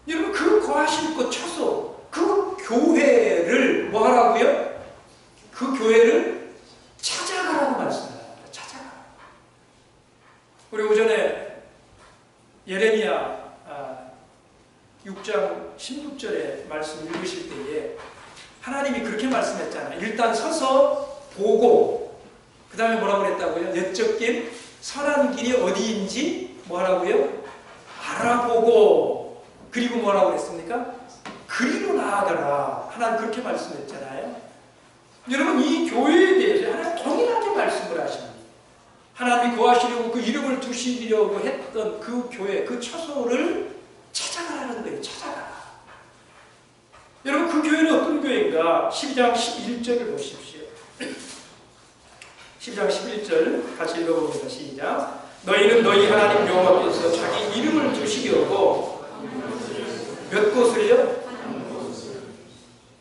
여러분, 그 거하실 곳, 처소, 그 교회를 뭐 하라고요? 그 교회를 찾아가라고 말씀합니다. 찾아가. 우리 오전에 예레미야 6장 16절에 말씀 읽으실 때에 하나님이 그렇게 말씀했잖아요. 일단 서서 보고, 그 다음에 뭐라고 그랬다고요? 옛적 길, 선한 길이 어디인지 뭐라고요? 알아보고, 그리고 뭐라고 그랬습니까? 그리로 나아가라. 하나님 그렇게 말씀했잖아요. 여러분, 이 교회에 대해서 하나님 동일하게 말씀을 하십니다. 하나님이 거하시려고 그 이름을 두시려고 했던 그 교회, 그 처소를 찾아가라는 거예요. 찾아가라. 여러분, 그 교회는 어떤 교회인가? 12장 11절을 보십시오. 12장 11절 같이 읽어봅니다. 시작. 너희는 너희 하나님 여호와께서 자기 이름을 두시려고 몇 곳을요?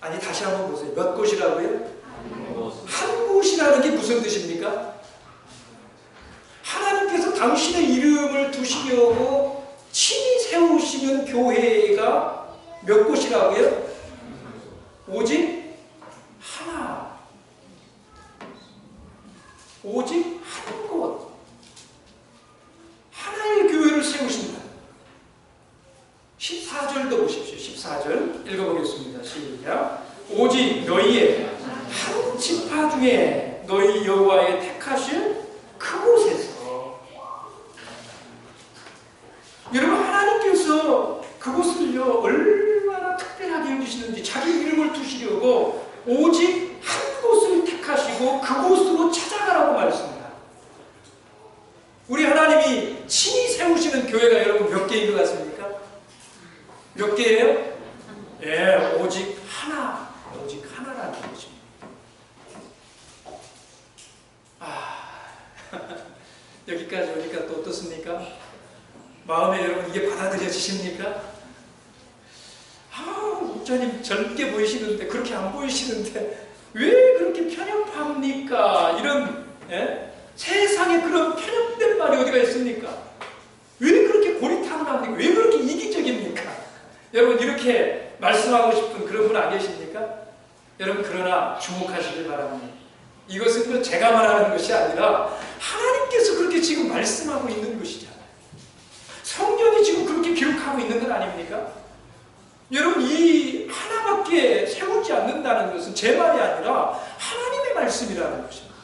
아니, 다시 한번 보세요. 몇 곳이라고요? 한 곳이라는 게 무슨 뜻입니까? 하나님께서 당신의 이름을 두시려고 친히 세우시는 교회가 몇 곳이라고요? 오직 하나. 오직 한 곳. 하나의 교회를 세우신다. 14절도 보십시오. 14절 읽어보겠습니다. 시작. 오직 너희의 한 지파 중에 너희 여호와의 택하실 그곳에서. 여러분, 하나님께서 그곳을요 얼마나 특별하게 여기시는지, 자기 이름을 두시려고 오직 한 곳을 택하시고 그곳으로 찾아가라고 말씀합니다. 우리 하나님이 친히 세우시는 교회가 여러분 몇 개인 것 같습니까? 몇 개예요? 예, 오직 하나. 오직 하나라는 것입니다. 여기까지 오니까 또 어떻습니까? 마음에 여러분 이게 받아들여지십니까? 목사님 젊게 보이시는데, 그렇게 안 보이시는데 왜 그렇게 편협합니까? 이런 세상에 그런 편협된 말이 어디가 있습니까? 왜 그렇게 고리타분합니까? 왜 그렇게 이기적입니까? 여러분, 이렇게 말씀하고 싶은 그런 분 안 계십니까? 여러분, 그러나 주목하시길 바랍니다. 이것은 제가 말하는 것이 아니라 하나님께서 그렇게 지금 말씀하고 있는 것이잖아요. 성경이 지금 그렇게 기록하고 있는 건 아닙니까? 여러분, 이 하나밖에 세우지 않는다는 것은 제 말이 아니라 하나님의 말씀이라는 것입니다.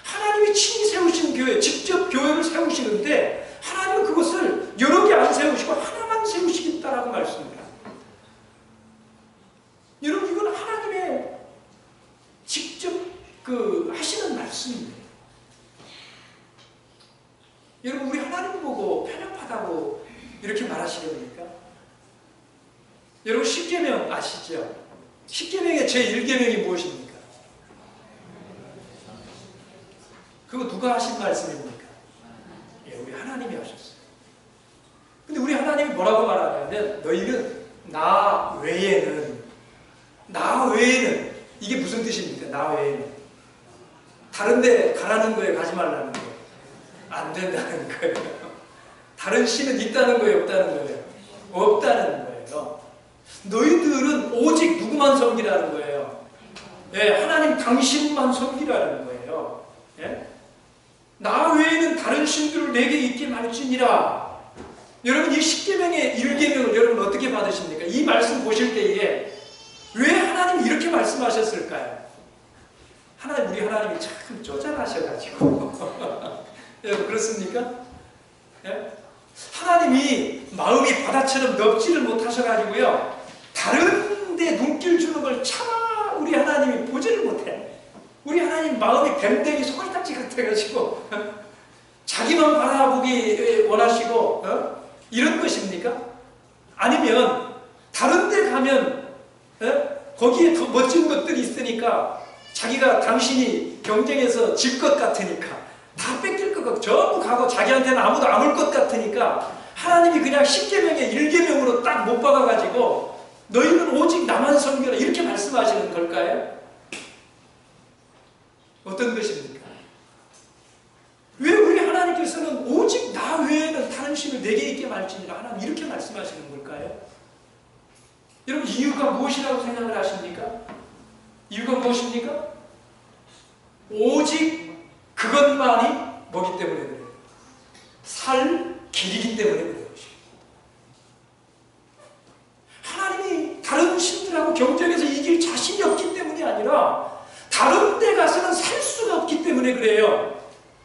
하나님 하나님이 친히 세우신 교회, 직접 교회를 세우시는데 하나님은 그것을 여러 개 안 세우시고 하나만 세우시겠다라고 말씀합니다. 여러분, 이건 하나님의 직접 하시는 말씀입니다. 여러분, 우리 하나님 보고 편협하다고 이렇게 말하시렵니까? 여러분, 십계명 아시죠? 십계명의 제1계명이 무엇입니까? 그거 누가 하신 말씀입니까? 예, 우리 하나님이 하셨어요. 근데 우리 하나님이 뭐라고 말하냐면, 너희는 나 외에는, 이게 무슨 뜻입니까? 나 외에는. 다른 데 가라는 거에 가지 말라는 거예요. 안 된다는 거예요. 다른 신은 있다는 거예요? 없다는 거예요? 없다는 거예요. 너희들은 오직 누구만 섬기라는 거예요? 예, 하나님 당신만 섬기라는 거예요. 예? 나 외에는 다른 신들을 내게 있게 말지니라. 여러분, 이 십계명의 1계명을 여러분 어떻게 받으십니까? 이 말씀 보실 때에 왜 하나님이 이렇게 말씀하셨을까요? 우리 하나님이 참 쪼잔하셔가지고 여러분, 그렇습니까? 예? 하나님이 마음이 바다처럼 넓지를 못하셔가지고요, 다른 데 눈길 주는 걸 차마 우리 하나님이 보지를 못해. 우리 하나님 마음이 뱀댕이 소갈딱지 같아가지고 자기만 바라보기 원하시고 이런 것입니까? 아니면 다른 데 가면 거기에 더 멋진 것들이 있으니까 자기가 당신이 경쟁해서 질 것 같으니까 다 뺏길 것 같고 전부 가고 자기한테는 아무도 안 올 것 같으니까 하나님이 그냥 십계명의 1계명으로 딱 못 박아가지고 너희는 오직 나만 섬겨라 이렇게 말씀하시는 걸까요? 어떤 것입니까? 왜 우리 하나님께서는 오직 나 외에는 다른 신을 내게 있게 말지니라 하나님 이렇게 말씀하시는 걸까요? 여러분, 이유가 무엇이라고 생각을 하십니까? 이유가 무엇입니까? 오직 그것만이 뭐기 때문에 그래요? 살 길이기 때문에 그래요. 하나님이 다른 신들하고 경쟁해서 이길 자신이 없기 때문이 아니라 다른 데 가서는 살 수가 없기 때문에 그래요.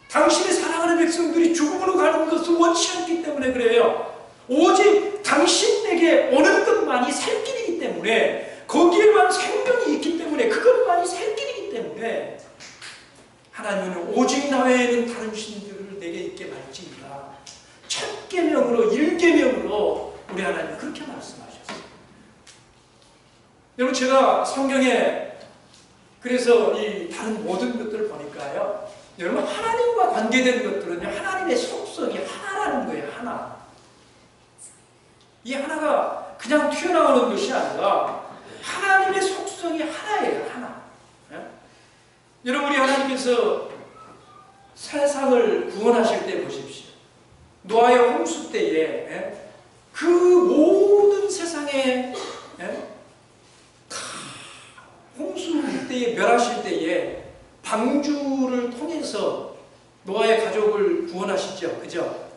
당신의 사랑하는 백성들이 죽음으로 가는 것을 원치 않기 때문에 그래요. 오직 당신에게 오는 것만이 살 길이기 때문에, 거기에만 생명이 있기 때문에, 그것만이 살 길이기 때문에 하나님은 오직 나 외에는 다른 신들을 내게 있게 말지니라. 첫 계명으로 1계명으로 우리 하나님 그렇게 말씀하셨어요. 여러분, 제가 성경에 그래서 이 다른 모든 것들을 보니까요, 여러분, 하나님과 관계된 것들은요, 하나님의 속성이 하나라는 거예요. 하나. 이 하나가 그냥 튀어나오는 것이 아니라 하나님의 속성이 하나예요. 하나. 예? 여러분, 우리 하나님께서 세상을 구원하실 때 보십시오. 노아의 홍수 때에 그 모든 세상에 다 홍수 때에 멸하실 때에 방주를 통해서 노아의 가족을 구원하시죠. 그죠?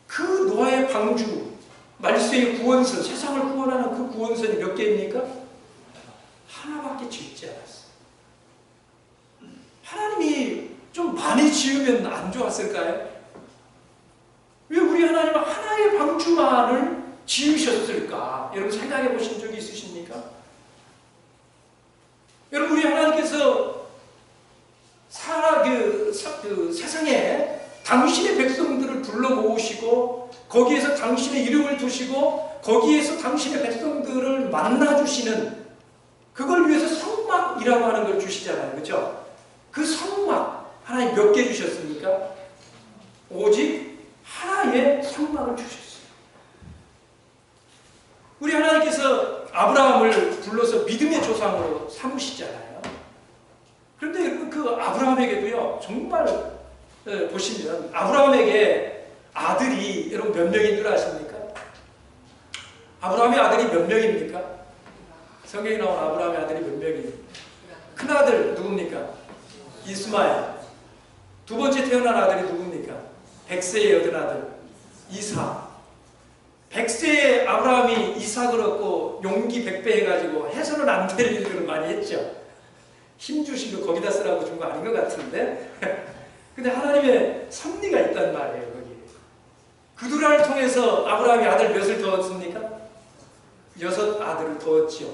그 노아의 방주, 말세의 구원선, 세상을 구원하는 그 구원선이 몇 개입니까? 하나밖에 짓지 않았어요. 하나님이 좀 많이 지으면 안 좋았을까요? 왜 우리 하나님은 하나의 방주만을 지으셨을까? 여러분, 생각해 보신 적이 있으십니까? 여러분, 우리 하나님께서 세상에 당신의 백성들을 불러 모으시고 거기에서 당신의 이름을 두시고 거기에서 당신의 백성들을 만나주시는, 그걸 위해서 성막이라고 하는 걸 주시잖아요. 그렇죠? 그 성막 하나님 몇 개 주셨습니까? 오직 하나의 성막을 주셨어요. 우리 하나님께서 아브라함을 불러서 믿음의 조상으로 삼으시잖아요. 그런데 여러분, 그 아브라함에게도요, 정말 보시면 아브라함에게 아들이 여러분 몇 명인 줄 아십니까? 아브라함의 아들이 몇 명입니까? 성경에 나온 아브라함의 아들이 몇 명이에요? 큰아들 누굽니까? 이스마엘. 두 번째 태어난 아들이 누굽니까? 100세에 얻은 아들 이삭. 100세에 아브라함이 이삭을 얻고 용기 100배 해가지고 해서는 안 될 일들을 많이 했죠. 힘 주신 거 거기다 쓰라고 준 거 아닌 것 같은데 근데 하나님의 섭리가 있단 말이에요. 거기에. 그두라를 통해서 아브라함이 아들 몇을 두었습니까? 6 아들을 두었지요.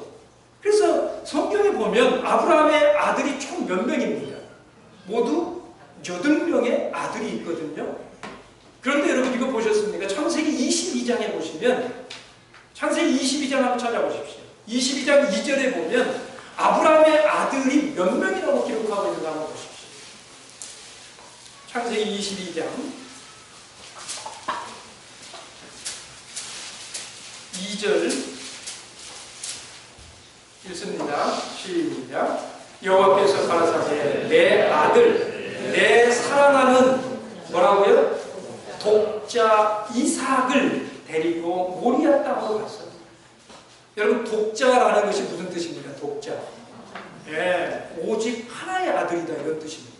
그래서 성경에 보면 아브라함의 아들이 총 몇 명입니까? 모두 8명의 아들이 있거든요. 그런데 여러분 이거 보셨습니까? 창세기 22장에 보시면, 창세기 22장 한번 찾아보십시오. 22장 2절에 보면 아브라함의 아들이 몇 명이라고 기록하고 있는가 한번 보십시오. 창세기 22장 2절 읽습니다. 시작. 여호와께서 가라사대 내 아들 내 사랑하는 뭐라고요? 독자 이삭을 데리고 모리아 땅으로 갔어요. 여러분 독자라는 것이 무슨 뜻입니까? 독자. 예, 오직 하나의 아들이다 이런 뜻입니다.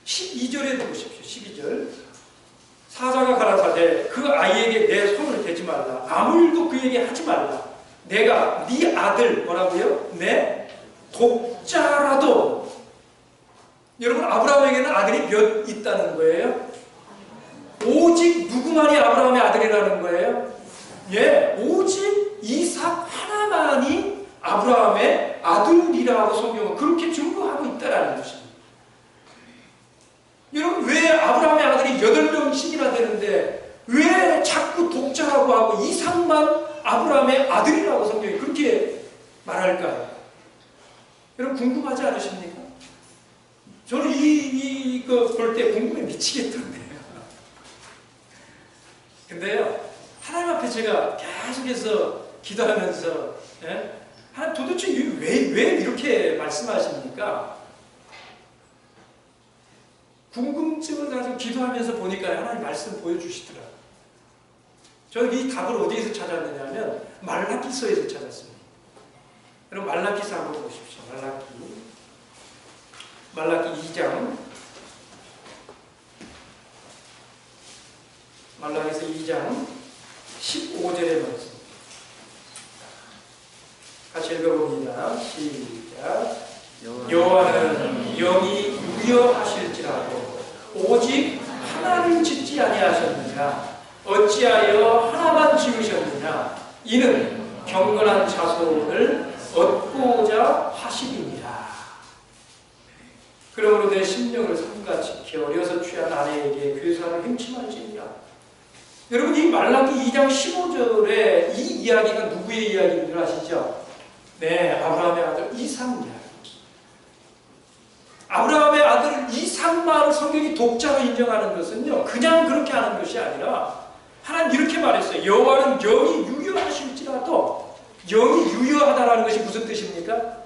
12절에 보십시오. 12절. 사자가 가라사대 그 아이에게 내 손을 대지 말라. 아무 일도 그에게 하지 말라. 내가 네 아들 뭐라고요? 내 독자라도. 여러분 아브라함에게는 아들이 몇 있다는 거예요? 오직 누구만이 아브라함의 아들이라는 거예요? 예, 오직 이삭 하나만이 아브라함의 아들이라고 성경은 그렇게 증거하고 있다는 것입니다. 여러분 왜 아브라함의 아들이 8명씩이나 되는데 왜 자꾸 독자라고 하고 이삭만 아브라함의 아들이라고 성경이 그렇게 말할까요? 여러분 궁금하지 않으십니까? 저는 이거 볼 때 궁금해 미치겠던데요. 근데요, 하나님 앞에 제가 계속해서 기도하면서, 예? 하나님 도대체 왜 이렇게 말씀하십니까? 궁금증을 가지고 기도하면서 보니까 하나님 말씀 보여주시더라고요. 저는 이 답을 어디에서 찾았느냐면 말라기서에서 찾았습니다. 여러분 말라기서 한번 보십시오. 말라기 2장. 말라기서 2장 15절의 말씀. 같이 읽어봅니다. 시작. 여호와는 영이 유여하실지라도 오직 하나를 짓지 아니하셨느냐? 어찌하여 하나만 지으셨느냐? 이는 경건한 자손을 얻고자 하심이니라. 그러므로 내 심령을 삼가 지켜 어려서 취한 아내에게 괴사를 행치 말지니라. 여러분 이 말라기 2장 15절에 이 이야기가 누구의 이야기인 줄 아시죠? 네, 아브라함의 아들 이삭 이야기. 아브라함의 아들 이삭만을 성경이 독자로 인정하는 것은요, 그냥 그렇게 하는 것이 아니라 하나님 이렇게 말했어요. 여호와는 영이 유여하실지라도. 영이 유여하다라는 것이 무슨 뜻입니까?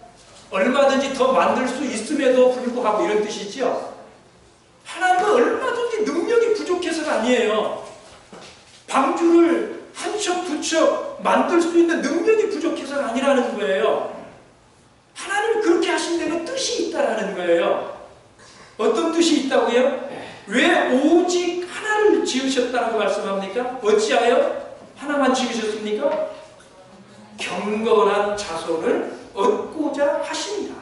얼마든지 더 만들 수 있음에도 불구하고 이런 뜻이죠. 하나님은 얼마든지 능력이 부족해서가 아니에요. 방주를 한 척, 두 척 만들 수 있는 능력이 부족해서가 아니라는 거예요. 하나님이 그렇게 하신 데는 뜻이 있다라는 거예요. 어떤 뜻이 있다고요? 왜 오직 하나를 지으셨다고 말씀합니까? 어찌하여 하나만 지으셨습니까? 경건한 자손을 얻고자 하십니다.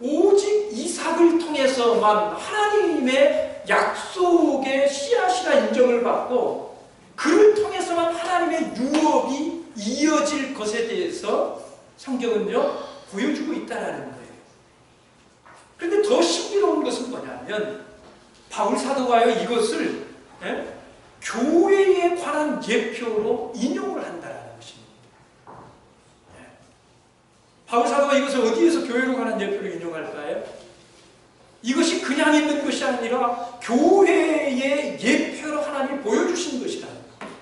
오직 이삭을 통해서만 하나님의 약속의 씨앗이라 인정을 받고 그를 통해서만 하나님의 유업이 이어질 것에 대해서 성경은요 보여주고 있다는 거예요. 그런데 더 신비로운 것은 뭐냐면 바울 사도가요 이것을 교회에 관한 예표로 인용을 한다는 것입니다. 바울 사도가 이것을 어디에서 교회로 관한 예표로 인용할까요? 이것이 그냥 있는 것이 아니라 교회의 예표로 하나님이 보여주신 것이라는 거예요.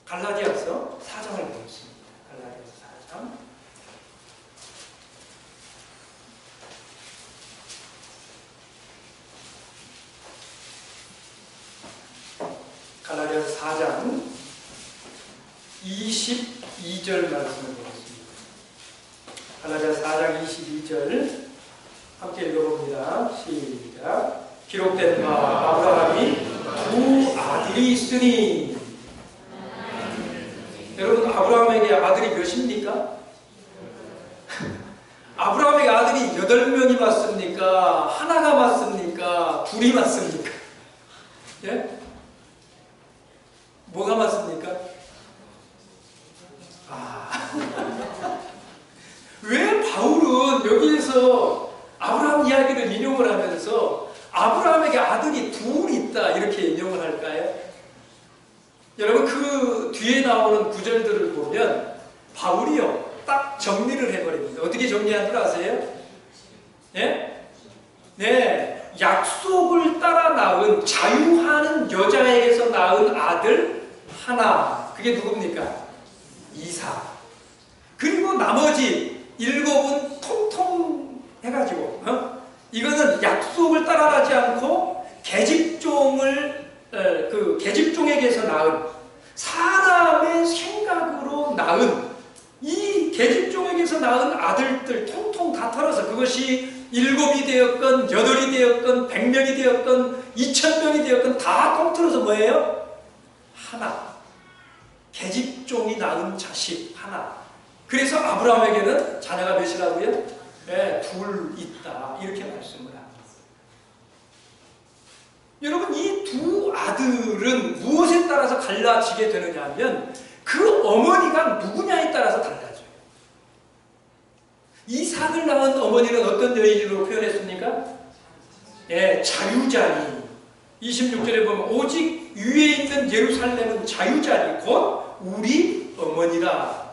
갈라디아서 4장을 보겠습니다. 갈라디아서 4장. 갈라디아서 4장 22절 말씀을 보겠습니다. 갈라디아서 4장 22절 함께 읽어봅니다. 시작. 기록된 바 아브라함이 두 아들이 있으니. 여러분 아브라함에게 아들이 몇입니까? 아브라함에게 아브라함에게 아들이 8명이 맞습니까? 하나가 맞습니까? 둘이 맞습니까? 예? 뭐가 맞습니까? 왜 바울은 여기에서 아브라함 이야기를 인용을 하면서 아브라함에게 아들이 둘 있다 이렇게 인용을 할까요? 여러분 그 뒤에 나오는 구절들을 보면 바울이요 딱 정리를 해버립니다. 어떻게 정리한 줄 아세요? 예? 네, 약속을 따라 낳은 자유하는 여자에게서 낳은 아들 하나, 그게 누굽니까? 이삭. 그리고 나머지 7은 통통 해가지고 이거는 약속을 따라가지 않고 계집종에게서 낳은 사람의 생각으로 낳은 이 계집종에게서 낳은 아들들 통통 다 털어서 그것이 7이 되었건 8이 되었건 100명이 되었건 2000명이 되었건 다 통틀어서 뭐예요? 하나. 계집종이 낳은 자식 하나. 그래서 아브라함에게는 자녀가 몇이라고요? 네, 둘 있다. 이렇게 말씀을 합니다. 여러분 이 두 아들은 무엇에 따라서 갈라지게 되느냐 하면 그 어머니가 누구냐에 따라서 달라져요. 이삭을 낳은 어머니는 어떤 여인으로 표현했습니까? 예, 자유자니. 26절에 보면 오직 위에 있는 예루살렘은 자유자니 곧 우리 어머니라.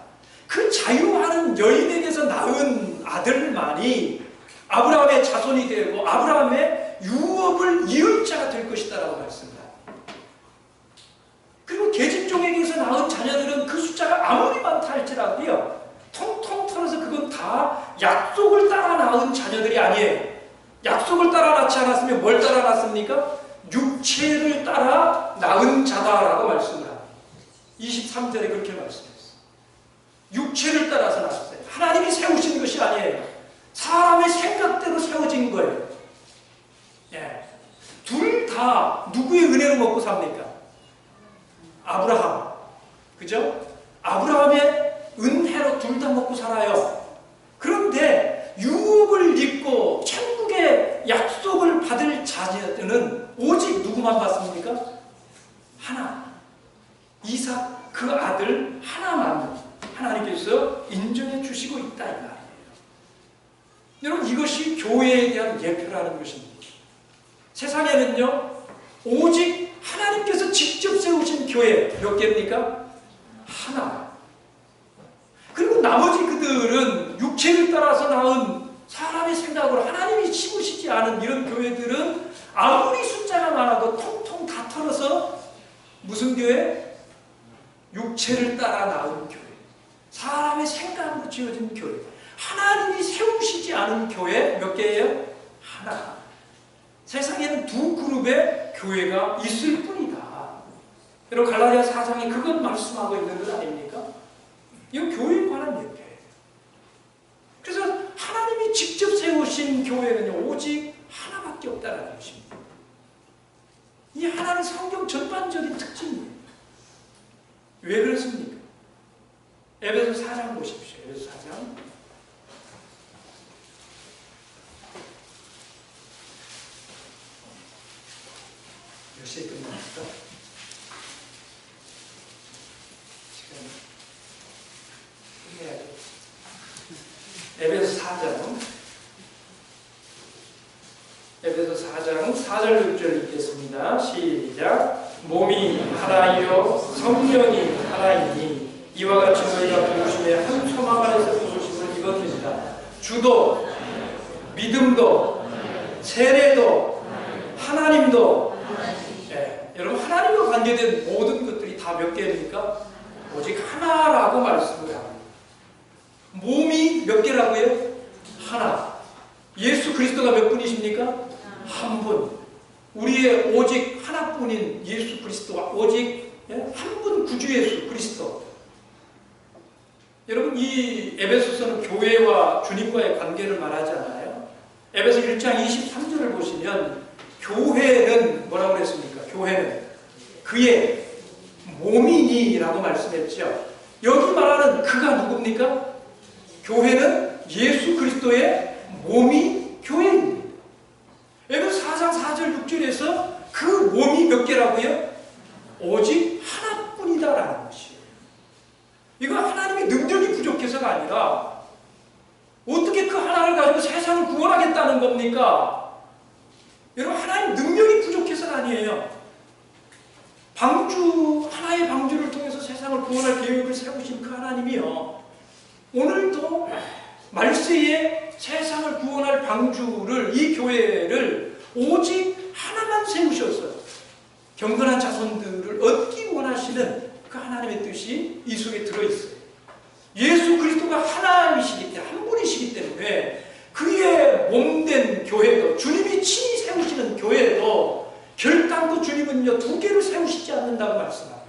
그 자유하는 여인에게서 낳은 아들만이 아브라함의 자손이 되고 아브라함의 유업을 이을 자가 될 것이다 라고 말씀합니다. 그리고 계집종에게서 낳은 자녀들은 그 숫자가 아무리 많다 할지라도요 통통 털어서 그건 다 약속을 따라 낳은 자녀들이 아니에요. 약속을 따라 낳지 않았으면 뭘 따라 낳습니까? 육체를 따라 낳은 자다라고 말씀을 합니다. 23절에 그렇게 말씀했어요. 육체를 따라서 낳았어요. 하나님이 세우신 것이 아니에요. 사람의 생각대로 세워진 거예요. 예. 둘 다 누구의 은혜로 먹고 삽니까? 아브라함. 그죠? 아브라함의 은혜로 둘 다 먹고 살아요. 그런데 유업을 입고 천국의 약속을 받을 자녀는 오직 누구만 받습니까? 하나. 이삭 그 아들 하나만 하나님께서 인정해 주시고 있다 이 말이에요. 여러분 이것이 교회에 대한 예표라는 것입니다. 세상에는요 오직 하나님께서 직접 세우신 교회 몇 개입니까? 하나. 그리고 나머지 그들은 육체를 따라서 낳은 사람의 생각으로 하나님이 심으시지 않은 이런 교회들은 아무리 숫자가 많아도 통통 다 털어서 무슨 교회? 육체를 따라 낳은 교회. 사람의 생각으로 지어진 교회. 하나님이 세우시지 않은 교회 몇 개예요? 하나. 세상에는 두 그룹의 교회가 있을 뿐이다. 여러분 갈라디아 4장에 그것 말씀하고 있는 것 아닙니까? 이건 교회에 관한 예표예요. 그래서 하나님이 직접 세우신 교회는요 오직 하나밖에 없다는 것입니다. 이 하나는 성경 전반적인 특징이에요. 왜 그렇습니까? 에베소 4장 보십시오. 에베소 4장. 몇 시에 끝납니까? 시간 끝내야죠. 에베소 4장. 에베소 4장 4절 6절 읽겠습니다. 시작. 몸이 하나이요 성령이 하나이니 이와 같이 너희가 부르심의 한 소망 안에서 부르심을 입었느니라. 주도 믿음도 세례도 하나님도 여러분 하나님과 관계된 모든 것들이 다 몇 개입니까? 오직 하나라고 말씀을 합니다. 몸이 몇 개라고요? 하나. 예수 그리스도가 몇 분이십니까? 한 분. 우리의 오직 하나뿐인 예수 그리스도가 오직 한 분 구주 예수 그리스도. 여러분 이 에베소서는 교회와 주님과의 관계를 말하잖아요. 에베소 1장 23절을 보시면 교회는 뭐라고 그랬습니까? 교회는 그의 몸이니라고 말씀했죠. 여기 말하는 그가 누굽니까? 교회는 예수 그리스도의 몸이 교회입니다. 에베소 4장 4절 6절에서 그 몸이 몇 개라고요? 오직 하나뿐이다라는 것이에요. 이거 하나님의 능력이 부족해서가 아니라 어떻게 그 하나를 가지고 세상을 구원하겠다는 겁니까? 여러분, 하나님 능력이 부족해서가 아니에요. 방주, 하나의 방주를 통해서 세상을 구원할 계획을 세우신 그 하나님이요, 오늘도 말세에 세상을 구원할 방주를, 이 교회를 오직 하나만 세우셨어요. 경건한 자손들을 얻기 원하시는 그 하나님의 뜻이 이 속에 들어있어요. 예수 그리스도가 하나님이시기 때문에, 한 분이시기 때문에 그의 몸된 교회도, 주님이 친히 세우시는 교회도 결단코 주님은요, 두 개를 세우시지 않는다고 말씀합니다.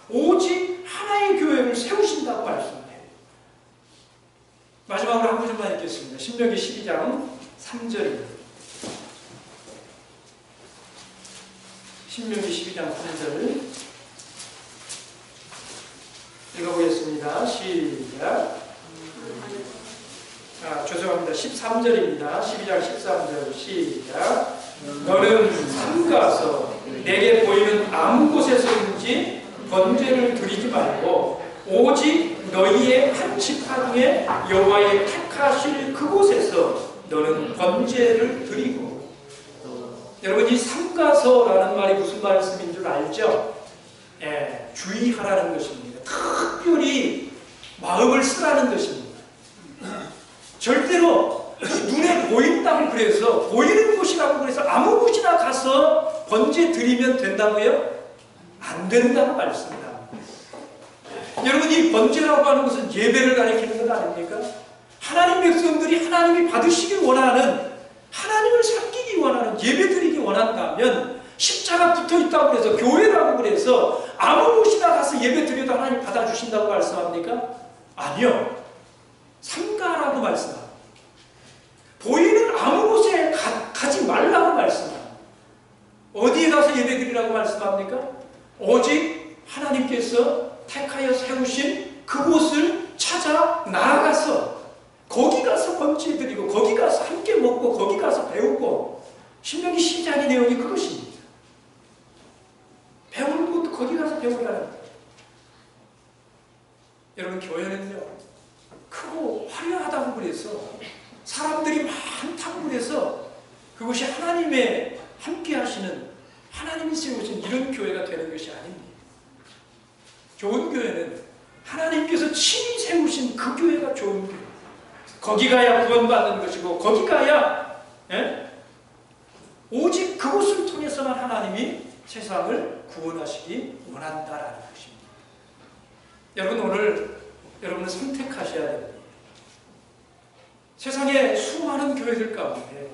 오직 하나의 교회를 세우신다고 말씀해요. 마지막으로 한 구절만 읽겠습니다. 신명기 12장 3절입니다. 신명기 12장 3절 읽어보겠습니다. 시작. 죄송합니다. 13절입니다. 12장 13절 시작. 너는 삼가서 내게 보이는 아무 곳에서든지 번제를 드리지 말고 오직 너희의 한 지파 중에 여호와의 택하실 그곳에서 너는 번제를 드리고. 여러분, 이 삼가서라는 말이 무슨 말씀인 줄 알죠? 주의하라는 것입니다. 특별히 마음을 쓰라는 것입니다. 절대로 눈에 보인다고 그래서, 보이는 곳이라고 그래서 아무 곳이나 가서 번제 드리면 된다고요? 안 된다고 말씀합니다. 여러분, 이 번제라고 하는 것은 예배를 가리키는 것 아닙니까? 하나님 백성들이 하나님이 받으시길 원하는, 하나님을 섬기기 원하는, 예배 드리기 원한다면 십자가 붙어있다고 그래서, 교회라고 그래서 아무 곳이나 가서 예배 드려도 하나님 받아주신다고 말씀합니까? 아니요. 삼가라고 말씀합니다. 보이는 아무 곳에 가지 말라고 말씀합니다. 어디에 가서 예배 드리라고 말씀합니까? 오직 하나님께서 택하여 세우신 그곳을 찾아 나아가서 거기 가서 번제 드리고, 거기 가서 함께 먹고, 거기 가서 배우고. 신명기 시작의 내용이 그것입니다. 배우는 것도 거기 가서 배우라는 거예요. 여러분, 교회는요, 크고 화려하다고 그래서, 사람들이 많다고 그래서 그것이 하나님의 함께 하시는, 하나님이 세우신 이런 교회가 되는 것이 아닙니다. 좋은 교회는 하나님께서 친히 세우신 그 교회가 좋은 교회. 거기 가야 구원받는 것이고, 거기 가야 오직 그곳을 통해서만 하나님이 세상을 구원하시기 원한다라는 것입니다. 여러분, 오늘 여러분은 선택하셔야 됩니다. 세상에 수많은 교회들 가운데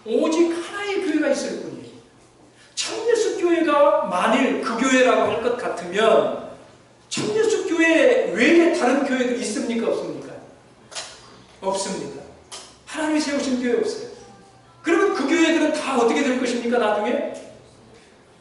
오직 하나의 교회가 있을 뿐이에요. 참예수 교회가 만일 그 교회라고 할 것 같으면 참예수 교회 외에 다른 교회들이 있습니까? 없습니까? 없습니다. 하나님이 세우신 교회 없어요. 그러면 그 교회들은 다 어떻게 될 것입니까? 나중에?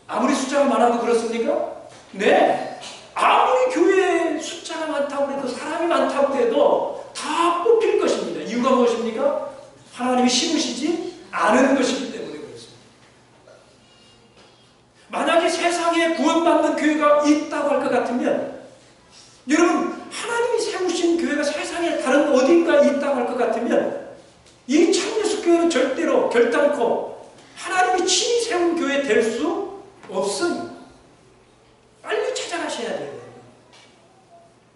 아무리 숫자가 많아도 그렇습니까? 네. 아무리 교회에 숫자가 많다고 해도, 사람이 많다고 해도 다 뽑힐 것입니다. 이유가 무엇입니까? 하나님이 심으시지 않은 것이기 때문에 그렇습니다. 만약에 세상에 구원받는 교회가 있다고 할 것 같으면, 여러분, 하나님이 세우신 교회가 세상에 다른 어딘가에 있다고 할 것 같으면 이 참예수 교회는 절대로 결단코 하나님이 친히 세운 교회 될 수 없어요. 빨리 찾아가셔야 돼요.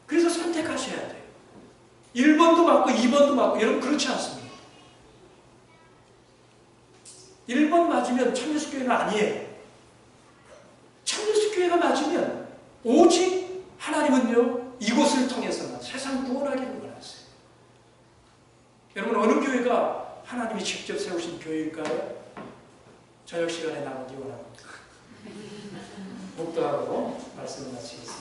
그래서 선택하셔야 돼요. 1번도 맞고 2번도 맞고. 여러분, 그렇지 않습니다. 1번 맞으면 참예수 교회는 아니에요. 참예수 교회가 맞으면 오직 하나님은요, 이곳을 통해서만 세상 구원하기를 원하세요. 여러분, 어느 교회가 하나님이 직접 세우신 교회일까요? 저녁 시간에 나누기 원합니다. 목도하고 말씀을 마치겠습니다.